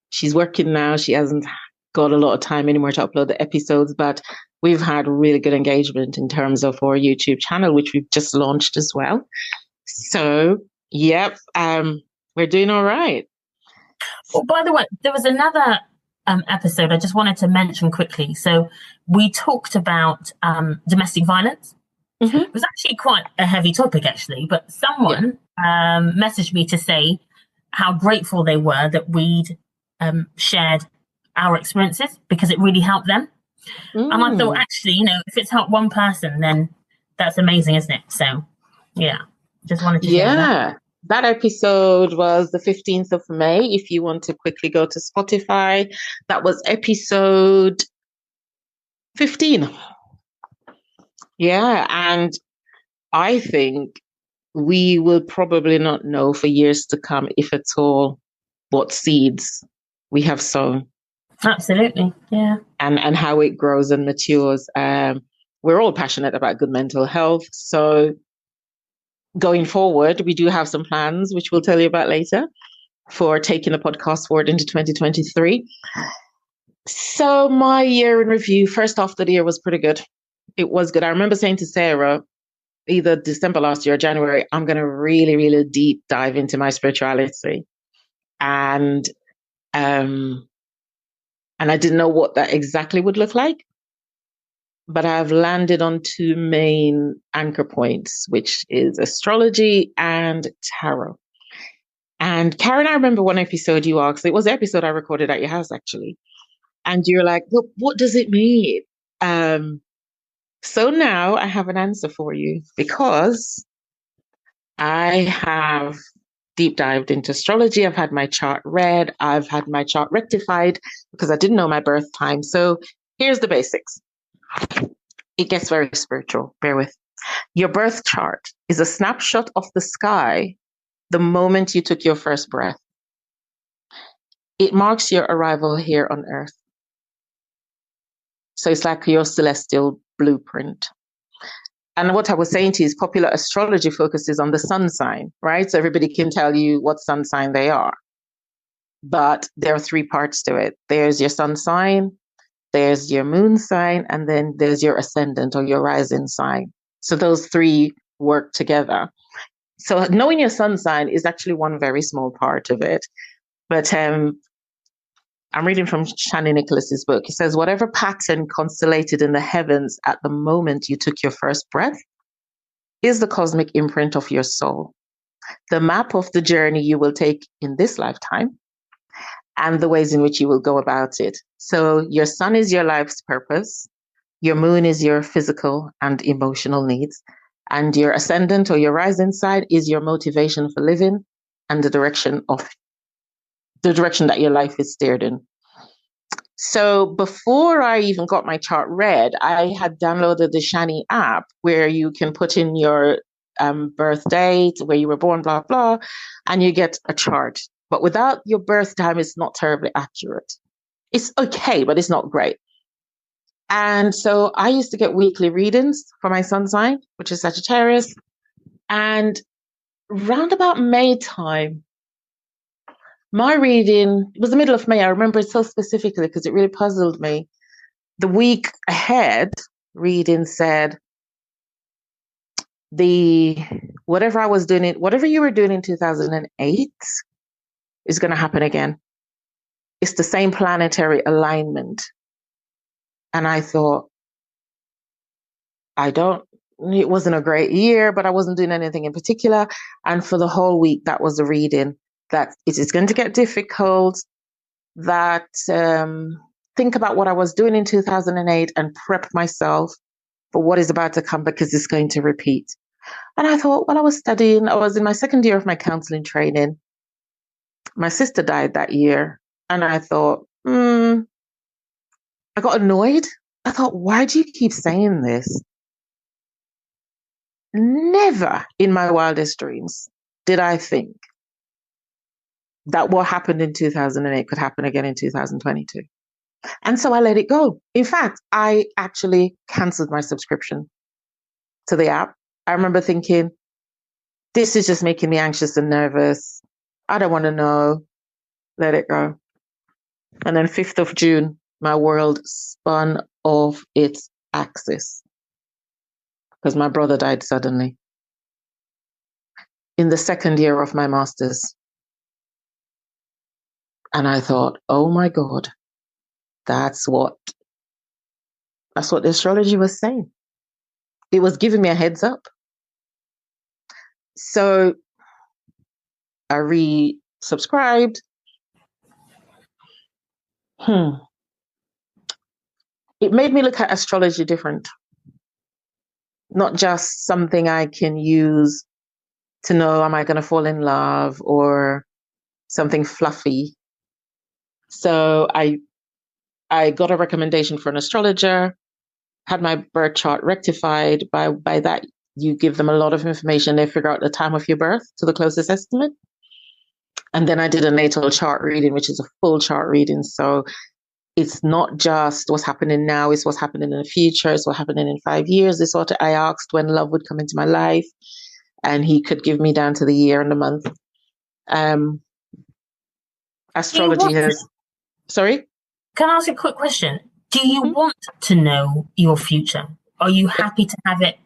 She's working now. She hasn't got a lot of time anymore to upload the episodes, but we've had really good engagement in terms of our YouTube channel, which we've just launched as well. So, yep, we're doing all right. Oh, by the way, there was another episode I just wanted to mention quickly. So we talked about domestic violence. Mm-hmm. It was actually quite a heavy topic, actually, but someone messaged me to say how grateful they were that we'd shared our experiences because it really helped them. And I thought, actually, you know, if it's helped one person, then that's amazing, isn't it? So, yeah, just wanted to share that. That episode was the 15th of May. If you want to quickly go to Spotify, that was episode 15. Yeah, and I think we will probably not know for years to come, if at all, what seeds we have sown. Absolutely, yeah. And how it grows and matures. We're all passionate about good mental health. So going forward, we do have some plans, which we'll tell you about later, for taking the podcast forward into 2023. So my year in review, first off, the year was pretty good. It was good. I remember saying to Sarah, either December last year or January, I'm going to really, really deep dive into my spirituality. And I didn't know what that exactly would look like. But I've landed on two main anchor points, which is astrology and tarot. And Karen, I remember one episode you asked, it was the episode I recorded at your house, actually. And you're like, well, what does it mean? So now I have an answer for you because I have deep dived into astrology. I've had my chart read. I've had my chart rectified because I didn't know my birth time. So here's the basics. It gets very spiritual. Bear with. Your birth chart is a snapshot of the sky the moment you took your first breath. It marks your arrival here on Earth. So it's like your celestial blueprint. And what I was saying to you is popular astrology focuses on the sun sign, right? So everybody can tell you what sun sign they are. But there are three parts to it. There's your sun sign, there's your moon sign, and then there's your ascendant or your rising sign. So those three work together. So knowing your sun sign is actually one very small part of it. But I'm reading from Shani Nicholas's book. It says, whatever pattern constellated in the heavens at the moment you took your first breath is the cosmic imprint of your soul, the map of the journey you will take in this lifetime, and the ways in which you will go about it. So your sun is your life's purpose. Your moon is your physical and emotional needs. And your ascendant or your rising side is your motivation for living and the direction that your life is steered in. So before I even got my chart read, I had downloaded the Shani app where you can put in your birth date, where you were born, blah, blah, and you get a chart. But without your birth time, it's not terribly accurate. It's okay, but it's not great. And so I used to get weekly readings for my sun sign, which is Sagittarius. And round about May time, my reading, it was the middle of May. I remember it so specifically because it really puzzled me. The week ahead, reading said, whatever you were doing in 2008 is going to happen again. It's the same planetary alignment. And I thought, it wasn't a great year, but I wasn't doing anything in particular. And for the whole week, that was the reading, that it is going to get difficult, that think about what I was doing in 2008 and prep myself for what is about to come because it's going to repeat. And I thought, I was studying. I was in my second year of my counseling training. My sister died that year. And I thought, I got annoyed. I thought, why do you keep saying this? never in my wildest dreams did I think that what happened in 2008 could happen again in 2022. And so I let it go. In fact, I actually canceled my subscription to the app. I remember thinking, this is just making me anxious and nervous. I don't want to know. Let it go. And then 5th of June, my world spun off its axis because my brother died suddenly in the second year of my master's. And I thought, oh my God, that's what the astrology was saying. It was giving me a heads up. So I resubscribed. It made me look at astrology different. Not just something I can use to know, am I going to fall in love, or something fluffy. So I got a recommendation for an astrologer, had my birth chart rectified. By that, you give them a lot of information. They figure out the time of your birth to the closest estimate. And then I did a natal chart reading, which is a full chart reading. So it's not just what's happening now, it's what's happening in the future, it's what's happening in 5 years. It's what I asked when love would come into my life, and he could give me down to the year and the month. Astrology has... Sorry? Can I ask a quick question? Do you want to know your future? Are you happy to have it?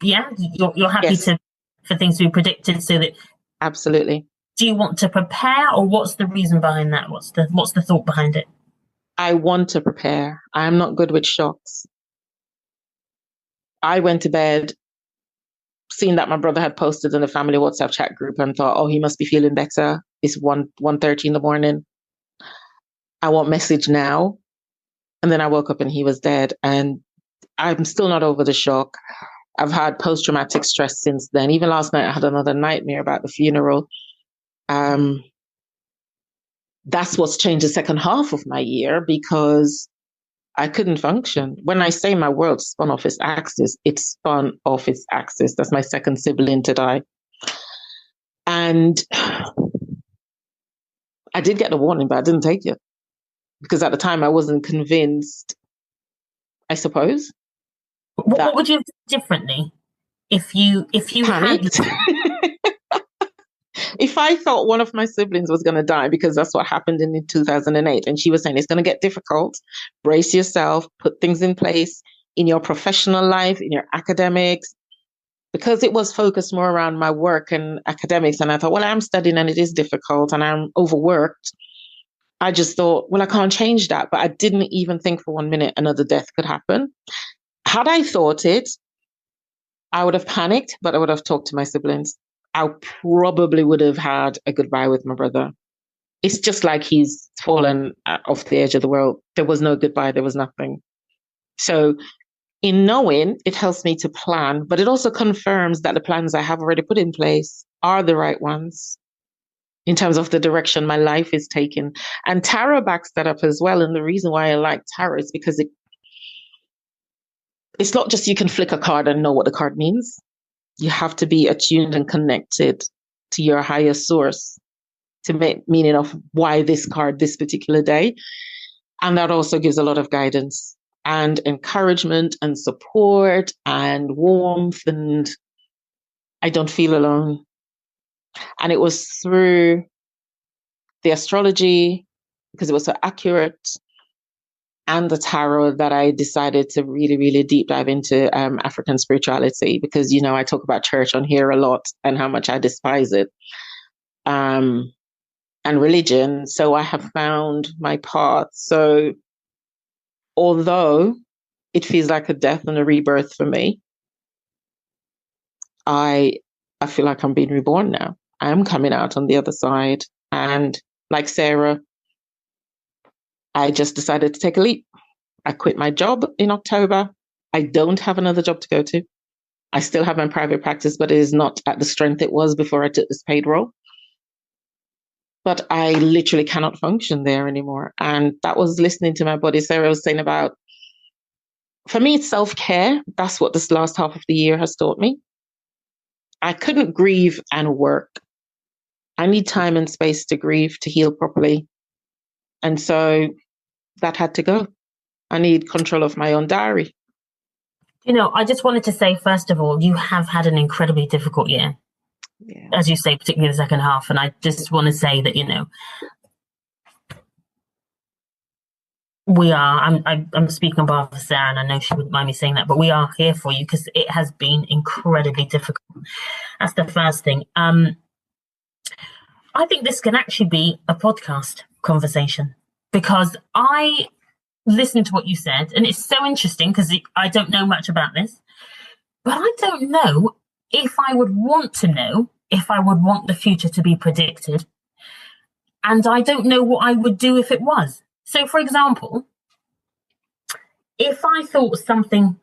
Yeah, you're happy for things to be predicted so that... Absolutely. Do you want to prepare, or what's the reason behind that? What's the thought behind it? I want to prepare. I'm not good with shocks. I went to bed seeing that my brother had posted in the family WhatsApp chat group and thought, oh, he must be feeling better. It's 1:30 in the morning. I won't message now. And then I woke up and he was dead. And I'm still not over the shock. I've had post-traumatic stress since then. Even last night, I had another nightmare about the funeral. That's what's changed the second half of my year, because I couldn't function. When I say my world spun off its axis, it spun off its axis. That's my second sibling to die. And I did get a warning, but I didn't take it. Because at the time I wasn't convinced, I suppose. What would you have done differently if you panicked? had... If I thought one of my siblings was going to die, because that's what happened in 2008, and she was saying it's going to get difficult, brace yourself, put things in place in your professional life, in your academics, because it was focused more around my work and academics. And I thought, well, I'm studying and it is difficult and I'm overworked. I just thought, well, I can't change that. But I didn't even think for 1 minute another death could happen. Had I thought it, I would have panicked, but I would have talked to my siblings. I probably would have had a goodbye with my brother. It's just like he's fallen off the edge of the world. There was no goodbye. There was nothing. So in knowing, it helps me to plan, but it also confirms that the plans I have already put in place are the right ones in terms of the direction my life is taking. And tarot backs that up as well. And the reason why I like tarot is because it's not just you can flick a card and know what the card means. You have to be attuned and connected to your higher source to make meaning of why this card this particular day. And that also gives a lot of guidance and encouragement and support and warmth, and I don't feel alone. And it was through the astrology, because it was so accurate, and the tarot that I decided to really, really deep dive into African spirituality, because, you know, I talk about church on here a lot and how much I despise it, and religion. So I have found my path. So although it feels like a death and a rebirth for me, I feel like I'm being reborn now. I am coming out on the other side. And like Sarah, I just decided to take a leap. I quit my job in October. I don't have another job to go to. I still have my private practice, but it is not at the strength it was before I took this paid role. But I literally cannot function there anymore. And that was listening to my body. Sarah was saying about, for me, it's self-care. That's what this last half of the year has taught me. I couldn't grieve and work. I need time and space to grieve, to heal properly. And so that had to go. I need control of my own diary. You know, I just wanted to say, first of all, you have had an incredibly difficult year, as you say, particularly the second half. And I just want to say that, you know, we are, I'm speaking on behalf of Sarah, and I know she wouldn't mind me saying that, but we are here for you because it has been incredibly difficult. That's the first thing. I think this can actually be a podcast conversation because I listened to what you said, and it's so interesting because I don't know much about this, but I don't know if I would want to know if I would want the future to be predicted. And I don't know what I would do if it was. So, for example, if I thought something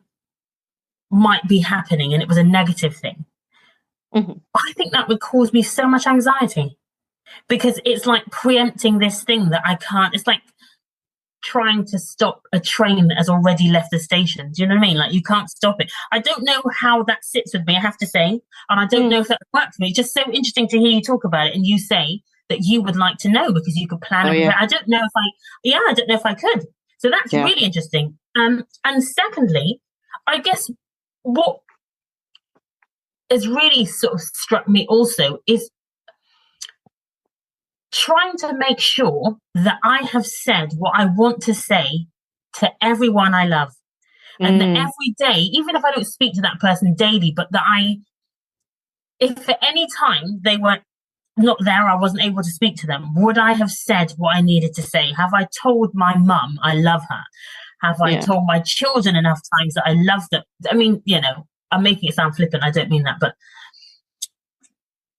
might be happening and it was a negative thing, I think that would cause me so much anxiety because it's like preempting this thing that I can't. It's like trying to stop a train that has already left the station. Do you know what I mean? Like, you can't stop it. I don't know how that sits with me, I have to say. And I don't know if that would work for me. It's just so interesting to hear you talk about it and you say that you would like to know because you could plan it. I don't know if I could. So that's really interesting. And secondly, I guess what has really sort of struck me also is trying to make sure that I have said what I want to say to everyone I love. And that every day, even if I don't speak to that person daily, but that if at any time they were not there, I wasn't able to speak to them, would I have said what I needed to say? Have I told my mum I love her? Have I told my children enough times that I love them? I mean, you know, I'm making it sound flippant. I don't mean that, but,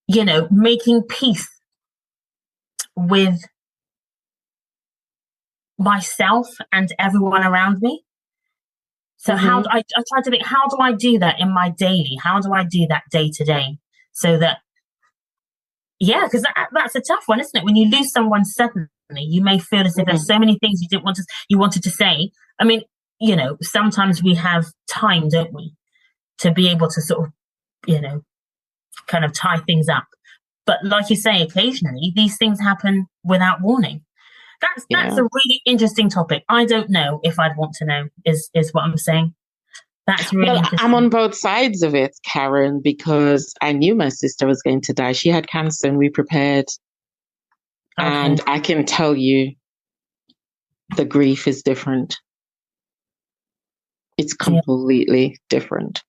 you know, making peace with myself and everyone around me. So how do I try to think, how do I do that in my daily? How do I do that day to day? So that, because that's a tough one, isn't it? When you lose someone suddenly, you may feel as if there's so many things you wanted to say. I mean, you know, sometimes we have time, don't we, to be able to sort of, you know, kind of tie things up. But like you say, occasionally these things happen without warning. That's a really interesting topic. I don't know if I'd want to know, is what I'm saying. That's really interesting. I'm on both sides of it, Karen, because I knew my sister was going to die. She had cancer and we prepared. Okay. And I can tell you the grief is different. It's completely different.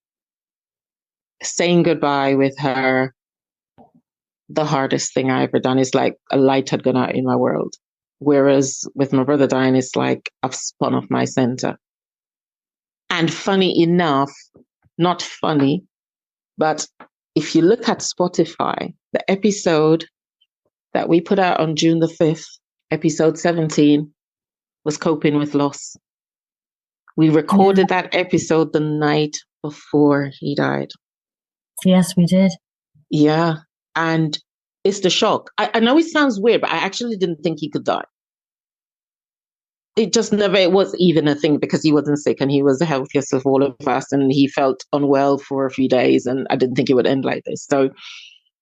Saying goodbye with her, the hardest thing I ever done, is like a light had gone out in my world. Whereas with my brother dying, it's like I've spun off my center. And funny enough, not funny, but if you look at Spotify, the episode that we put out on June the 5th, episode 17, was coping with loss. We recorded that episode the night before he died. Yes, we did. Yeah. And it's the shock. I know it sounds weird, but I actually didn't think he could die. It was even a thing because he wasn't sick and he was the healthiest of all of us and he felt unwell for a few days and I didn't think it would end like this. So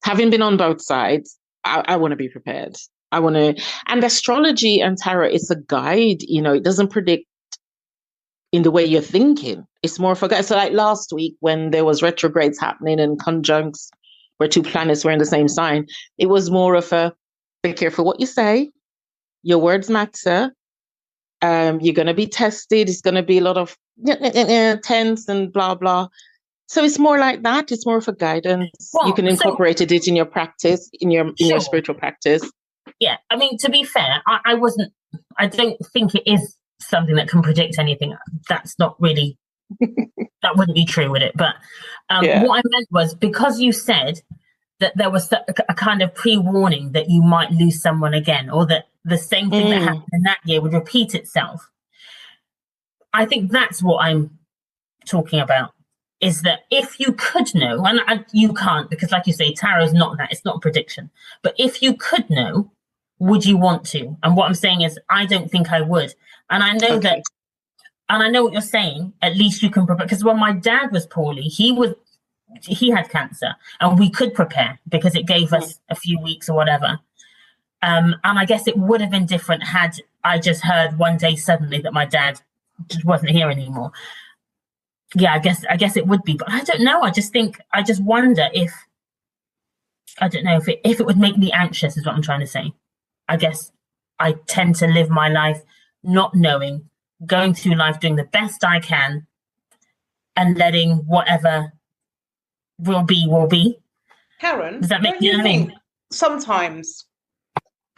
having been on both sides, I want to be prepared. And astrology and tarot is a guide, you know, it doesn't predict in the way you're thinking. It's more of a guide. So like last week when there was retrogrades happening and conjuncts where two planets were in the same sign, it was more of a, be careful what you say, your words matter. You're going to be tested. It's going to be a lot of tense and blah, blah. So it's more like that. It's more of a guidance. You can incorporate it in your practice, in your spiritual practice. Yeah. I mean, to be fair, I don't think it is something that can predict anything. That's not really, that wouldn't be true, would it? But what I meant was, because you said that there was a kind of pre-warning that you might lose someone again, or that the same thing that happened in that year would repeat itself. I think that's what I'm talking about, is that if you could know, and you can't, because like you say, tarot's not that, it's not a prediction, but if you could know, would you want to? And what I'm saying is, I don't think I would. And I know that, and I know what you're saying, at least you can prepare, because when my dad was poorly, he was he had cancer, and we could prepare because it gave us a few weeks or whatever. And I guess it would have been different had I just heard one day suddenly that my dad just wasn't here anymore. Yeah, I guess it would be, but I don't know. I just wonder if it would make me anxious, is what I'm trying to say. I guess I tend to live my life not knowing, going through life doing the best I can, and letting whatever will be. Karen, Does that make don't you think sometimes,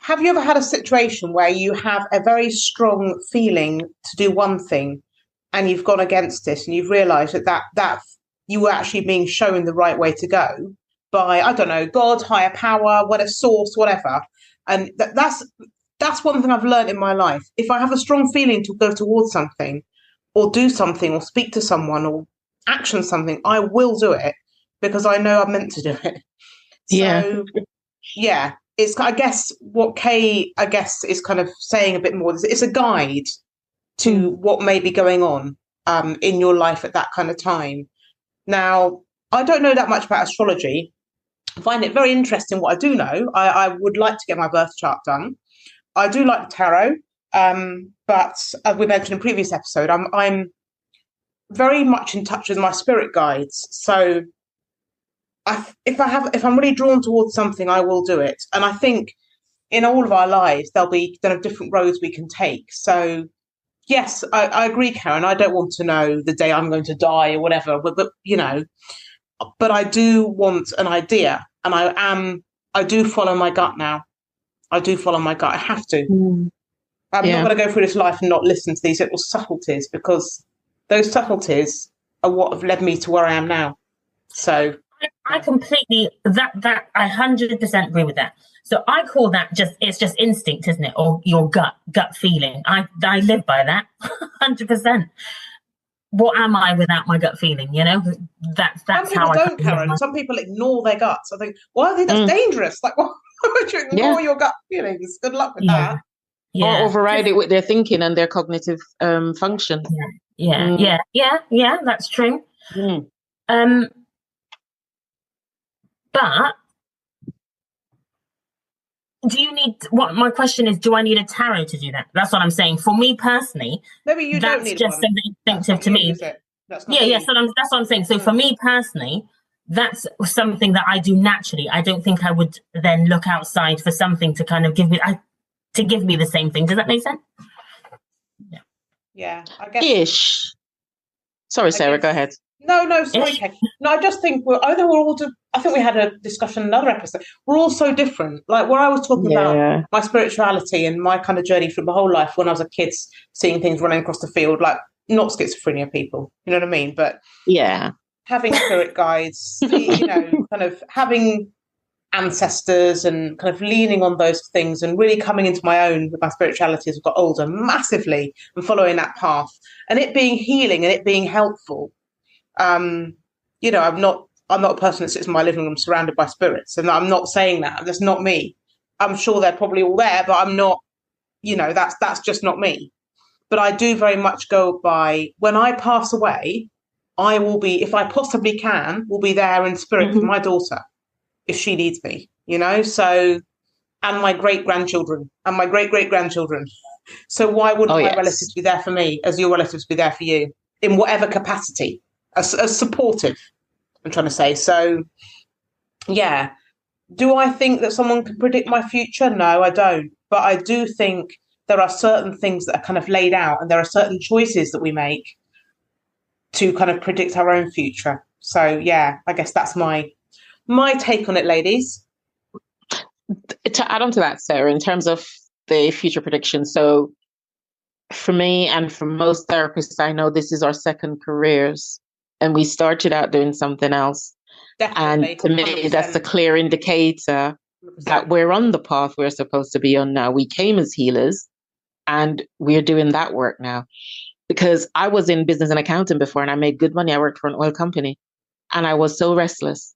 have you ever had a situation where you have a very strong feeling to do one thing and you've gone against it and you've realised that you were actually being shown the right way to go by, I don't know, God, higher power, whatever source, whatever. And that's one thing I've learned in my life. If I have a strong feeling to go towards something or do something or speak to someone or action something, I will do it because I know I'm meant to do it. So, yeah, it's, I guess, what Kay, is kind of saying a bit more. It's a guide to what may be going on in your life at that kind of time. Now, I don't know that much about astrology. I find it very interesting what I do know. I would like to get my birth chart done. I do like the tarot, but as we mentioned in a previous episode, I'm very much in touch with my spirit guides. So if I'm really drawn towards something, I will do it. And I think in all of our lives, there'll be kind of different roads we can take. So yes, I agree, Karen. I don't want to know the day I'm going to die or whatever, but but I do want an idea, and I do follow my gut now. I do follow my gut. I have to. I'm not going to go through this life and not listen to these little subtleties, because those subtleties are what have led me to where I am now. So I completely that I 100% agree with that. So I call that it's just instinct, isn't it? Or your gut feeling. I live by that 100%. What am I without my gut feeling? That's some people how don't, Karen. Some people ignore their guts. I think, well, I think that's dangerous. Like, why would you ignore your gut feelings? Good luck with that. Yeah. Or override it with their thinking and their cognitive function. Yeah. That's true. But do you need my question is, do I need a tarot to do that? That's what I'm saying. For me personally, maybe you don't need just one. something instinctive to me. That's what I'm saying. So for me personally, that's something that I do naturally. I don't think I would then look outside for something to kind of give me the same thing. Does that make sense? Yeah, I guess. Ish. Sorry, Sarah, go ahead. No, sorry, Kate. No, I just think I think we had a discussion in another episode. We're all so different. Like where I was talking about my spirituality and my kind of journey through my whole life when I was a kid, seeing things running across the field, like not schizophrenia people, you know what I mean? But having spirit guides, kind of having ancestors and kind of leaning on those things and really coming into my own with my spirituality as I've got older, massively, and following that path and it being healing and it being helpful. I'm not a person that sits in my living room surrounded by spirits, and I'm not saying that. That's not me. I'm sure they're probably all there, but I'm not, that's just not me. But I do very much go by, when I pass away, I will be, if I possibly can, will be there in spirit with my daughter, if she needs me, so, and my great-grandchildren and my great-great-grandchildren. So why wouldn't my relatives be there for me as your relatives be there for you in whatever capacity? As supportive, I'm trying to say. So, yeah. Do I think that someone can predict my future? No, I don't. But I do think there are certain things that are kind of laid out, and there are certain choices that we make to kind of predict our own future. So, yeah, I guess that's my take on it, ladies. To add on to that, Sarah, in terms of the future prediction, so for me and for most therapists I know, this is our second careers. And we started out doing something else. Definitely, and to me, 100%. That's a clear indicator 100%. That we're on the path we're supposed to be on now. We came as healers and we're doing that work now. Because I was in business and accounting before and I made good money. I worked for an oil company and I was so restless.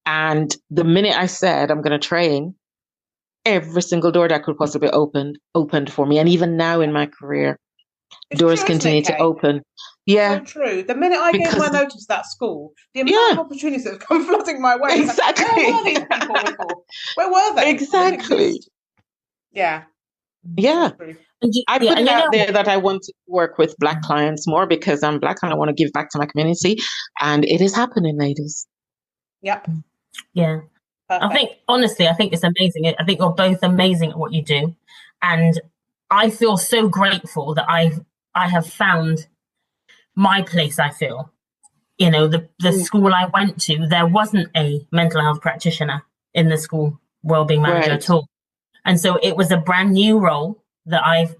And the minute I said I'm going to train, every single door that could possibly opened for me. And even now in my career, doors continue to open. Yeah. So true. The minute I gave my Because notice at that school, the amount of opportunities that have come flooding my way. Exactly. Where were these people before? Where were they? They didn't exactly. exist. Yeah. Yeah. So true. I put and it you know out there what? that I want to work with Black clients more because I'm Black and I want to give back to my community. And it is happening, ladies. Yep. Yeah. Perfect. I think, honestly, I think it's amazing. I think you're both amazing at what you do. And I feel so grateful that I have found my place, I feel. You know, the school I went to, there wasn't a mental health practitioner in the school wellbeing manager Right. at all. And so it was a brand new role that I've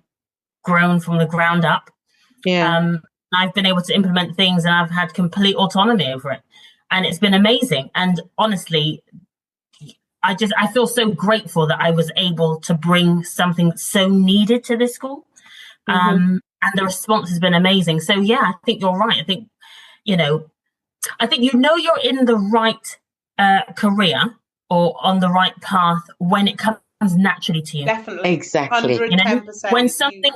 grown from the ground up. Yeah. I've been able to implement things and I've had complete autonomy over it. And it's been amazing. And honestly, I feel so grateful that I was able to bring something so needed to this school. And the response has been amazing. So yeah, I think you're right. I think, you know, you're in the right career or on the right path when it comes naturally to you. Definitely. Exactly. 110%. When something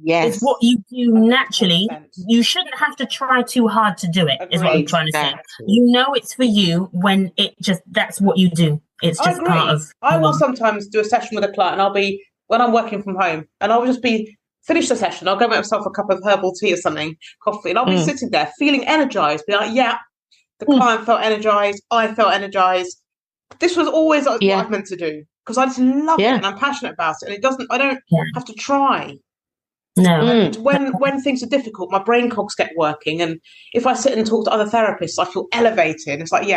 Yes. is what you do 110%. naturally, you shouldn't have to try too hard to do it, is what I'm Agreed. trying to say. Exactly. You know it's for you when that's what you do. It's I just agree. part of I will you. sometimes do a session with a client and I'll be, when I'm working from home, and I'll just be, finish the session, I'll go make myself a cup of herbal tea or something, coffee, and I'll be sitting there feeling energized, be like, yeah, the client felt energized, I felt energized. This was always what I've meant to do because I just love it and I'm passionate about it. And I don't have to try. No. And when things are difficult, my brain cogs get working. And if I sit and talk to other therapists, I feel elevated. It's like,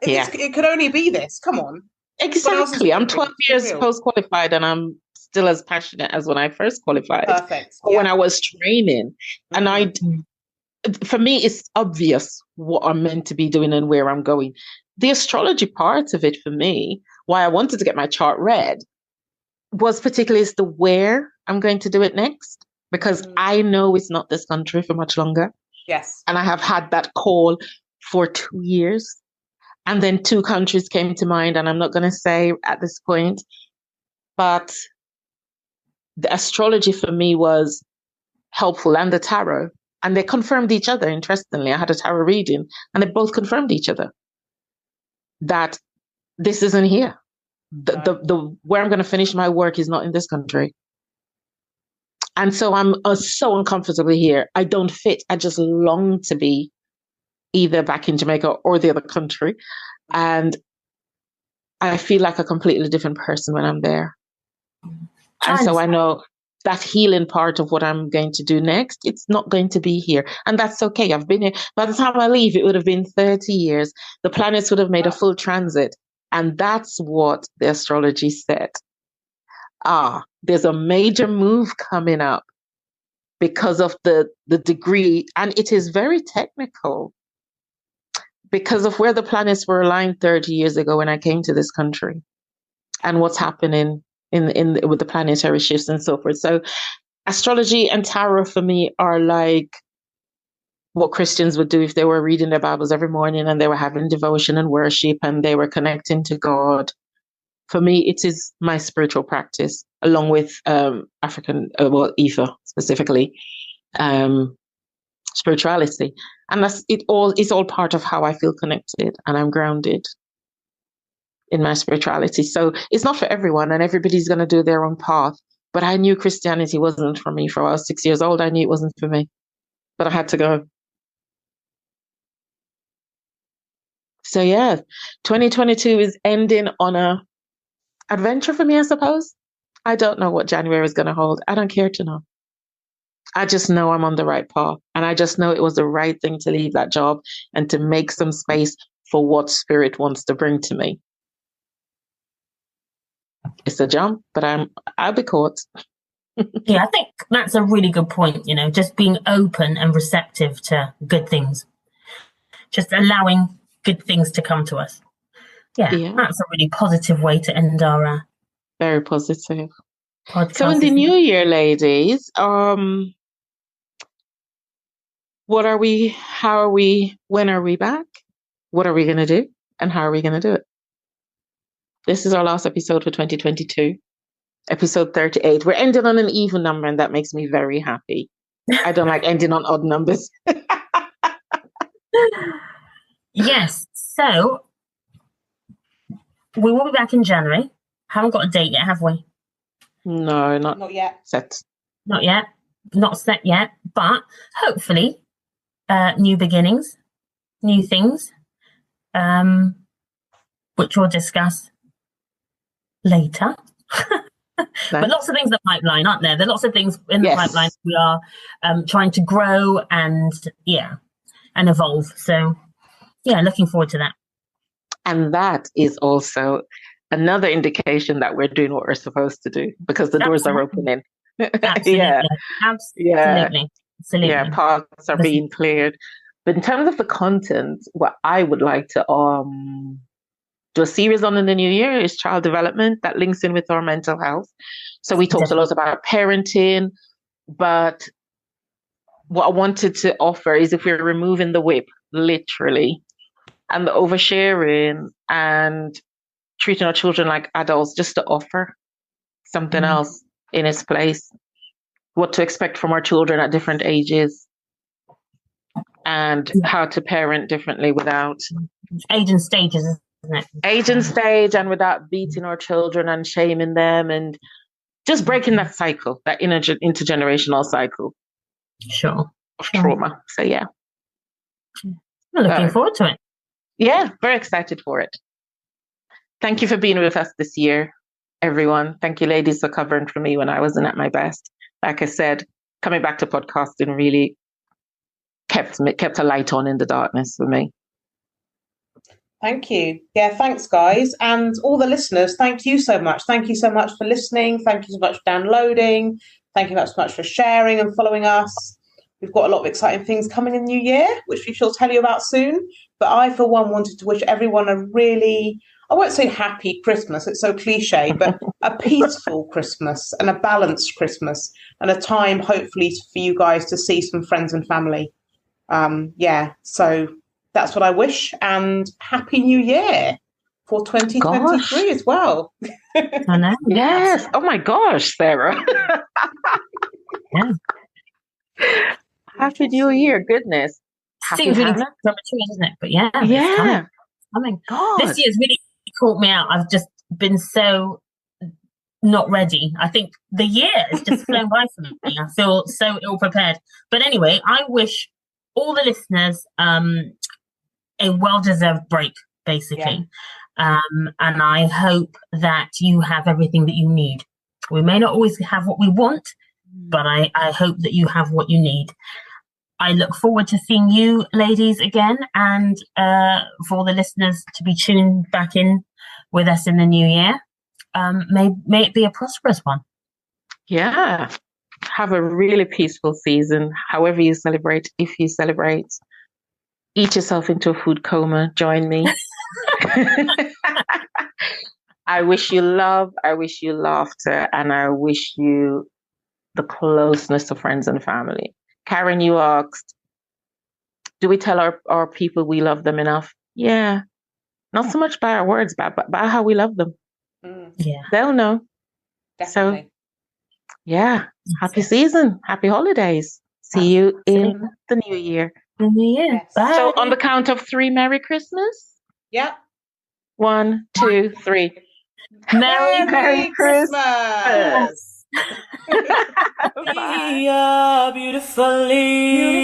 it could only be this. Come on. Exactly. I'm 12 years post-qualified and I'm still as passionate as when I first qualified. Perfect. Or when I was training. And for me, it's obvious what I'm meant to be doing and where I'm going. The astrology part of it for me, why I wanted to get my chart read, was particularly is the where I'm going to do it next, because I know it's not this country for much longer. Yes. And I have had that call for 2 years. And then 2 countries came to mind, and I'm not going to say at this point, but the astrology for me was helpful, and the tarot. And they confirmed each other, interestingly. I had a tarot reading, and they both confirmed each other that this isn't here. The where I'm going to finish my work is not in this country. And so I'm so uncomfortably here. I don't fit. I just long to be either back in Jamaica or the other country. And I feel like a completely different person when I'm there. And so I know that healing part of what I'm going to do next, it's not going to be here. And that's okay. I've been here. By the time I leave, it would have been 30 years. The planets would have made a full transit. And that's what the astrology said. There's a major move coming up because of the degree. And it is very technical because of where the planets were aligned 30 years ago when I came to this country and what's happening with the planetary shifts and so forth. So astrology and tarot for me are like what Christians would do if they were reading their Bibles every morning and they were having devotion and worship and they were connecting to God. For me, it is my spiritual practice, along with African, Ether specifically, spirituality. And it's all part of how I feel connected and I'm grounded in my spirituality. So it's not for everyone and everybody's going to do their own path. But I knew Christianity wasn't for me. For I was 6 years old, I knew it wasn't for me. But I had to go. So yeah, 2022 is ending on a adventure for me, I suppose. I don't know what January is going to hold. I don't care to know. I just know I'm on the right path. And I just know it was the right thing to leave that job and to make some space for what spirit wants to bring to me. It's a jump, but I'll be caught. Yeah, I think that's a really good point, just being open and receptive to good things. Just allowing good things to come to us. Yeah. That's a really positive way to end our very positive podcast. So in the new year, ladies, what are we, how are we, when are we back? What are we going to do? And how are we going to do it? This is our last episode for 2022, episode 38. We're ending on an even number, and that makes me very happy. I don't like ending on odd numbers. Yes. So we will be back in January. Haven't got a date yet, have we? No, Not yet. set. Not yet. Not set yet. But hopefully, new beginnings, new things, which we'll discuss later. But lots of things in the pipeline, aren't there? There are lots of things in the pipeline. We are trying to grow and evolve. So, looking forward to that. And that is also another indication that we're doing what we're supposed to do, because the doors are opening. Absolutely. Absolutely. Yeah, paths are being cleared. But in terms of the content, what I would like to do a series on in the new year is child development that links in with our mental health. So we talked a lot about parenting, but what I wanted to offer is, if we're removing the whip, literally, and the oversharing and treating our children like adults, just to offer something else in its place, what to expect from our children at different ages, and how to parent differently without age and stages, isn't it? Age and stage, and without beating our children and shaming them, and just breaking that cycle, that intergenerational cycle. Sure. Of trauma. So yeah. I'm looking forward to it. Yeah, very excited for it. Thank you for being with us this year, everyone. Thank you, ladies, for covering for me when I wasn't at my best. Like I said, coming back to podcasting really kept a light on in the darkness for me. Thank you. Yeah, thanks, guys. And all the listeners, thank you so much. Thank you so much for listening. Thank you so much for downloading. Thank you so much for sharing and following us. We've got a lot of exciting things coming in the new year, which we shall tell you about soon. But I, for one, wanted to wish everyone a really, I won't say happy Christmas, it's so cliche, but a peaceful Christmas and a balanced Christmas, and a time, hopefully, for you guys to see some friends and family. So that's what I wish, and Happy New Year for 2023 as well. I know. Yes. Oh my gosh, Sarah. Yeah. Happy New Year. Goodness. Seems really premature, isn't it? But yeah. It's coming. God. This year's really caught me out. I've just been so not ready. I think the year has just flown by for me. I feel so ill prepared. But anyway, I wish all the listeners a well-deserved break, basically. And I hope that you have everything that you need. We may not always have what we want, but I hope that you have what you need. I look forward to seeing you ladies again, and for the listeners to be tuned back in with us in the new year. May it be a prosperous one. Yeah. Have a really peaceful season, however you celebrate, if you celebrate. Eat yourself into a food coma. Join me. I wish you love. I wish you laughter. And I wish you the closeness of friends and family. Karen, you asked, do we tell our people we love them enough? Yeah. Not so much by our words, but by how we love them. Yeah. They'll know. Definitely. So, yeah. Happy season. Happy holidays. See you in the new year. Yes. Bye. So on the count of 3, Merry Christmas? Yep. 1, 2, 3. Merry Christmas. We are beautifully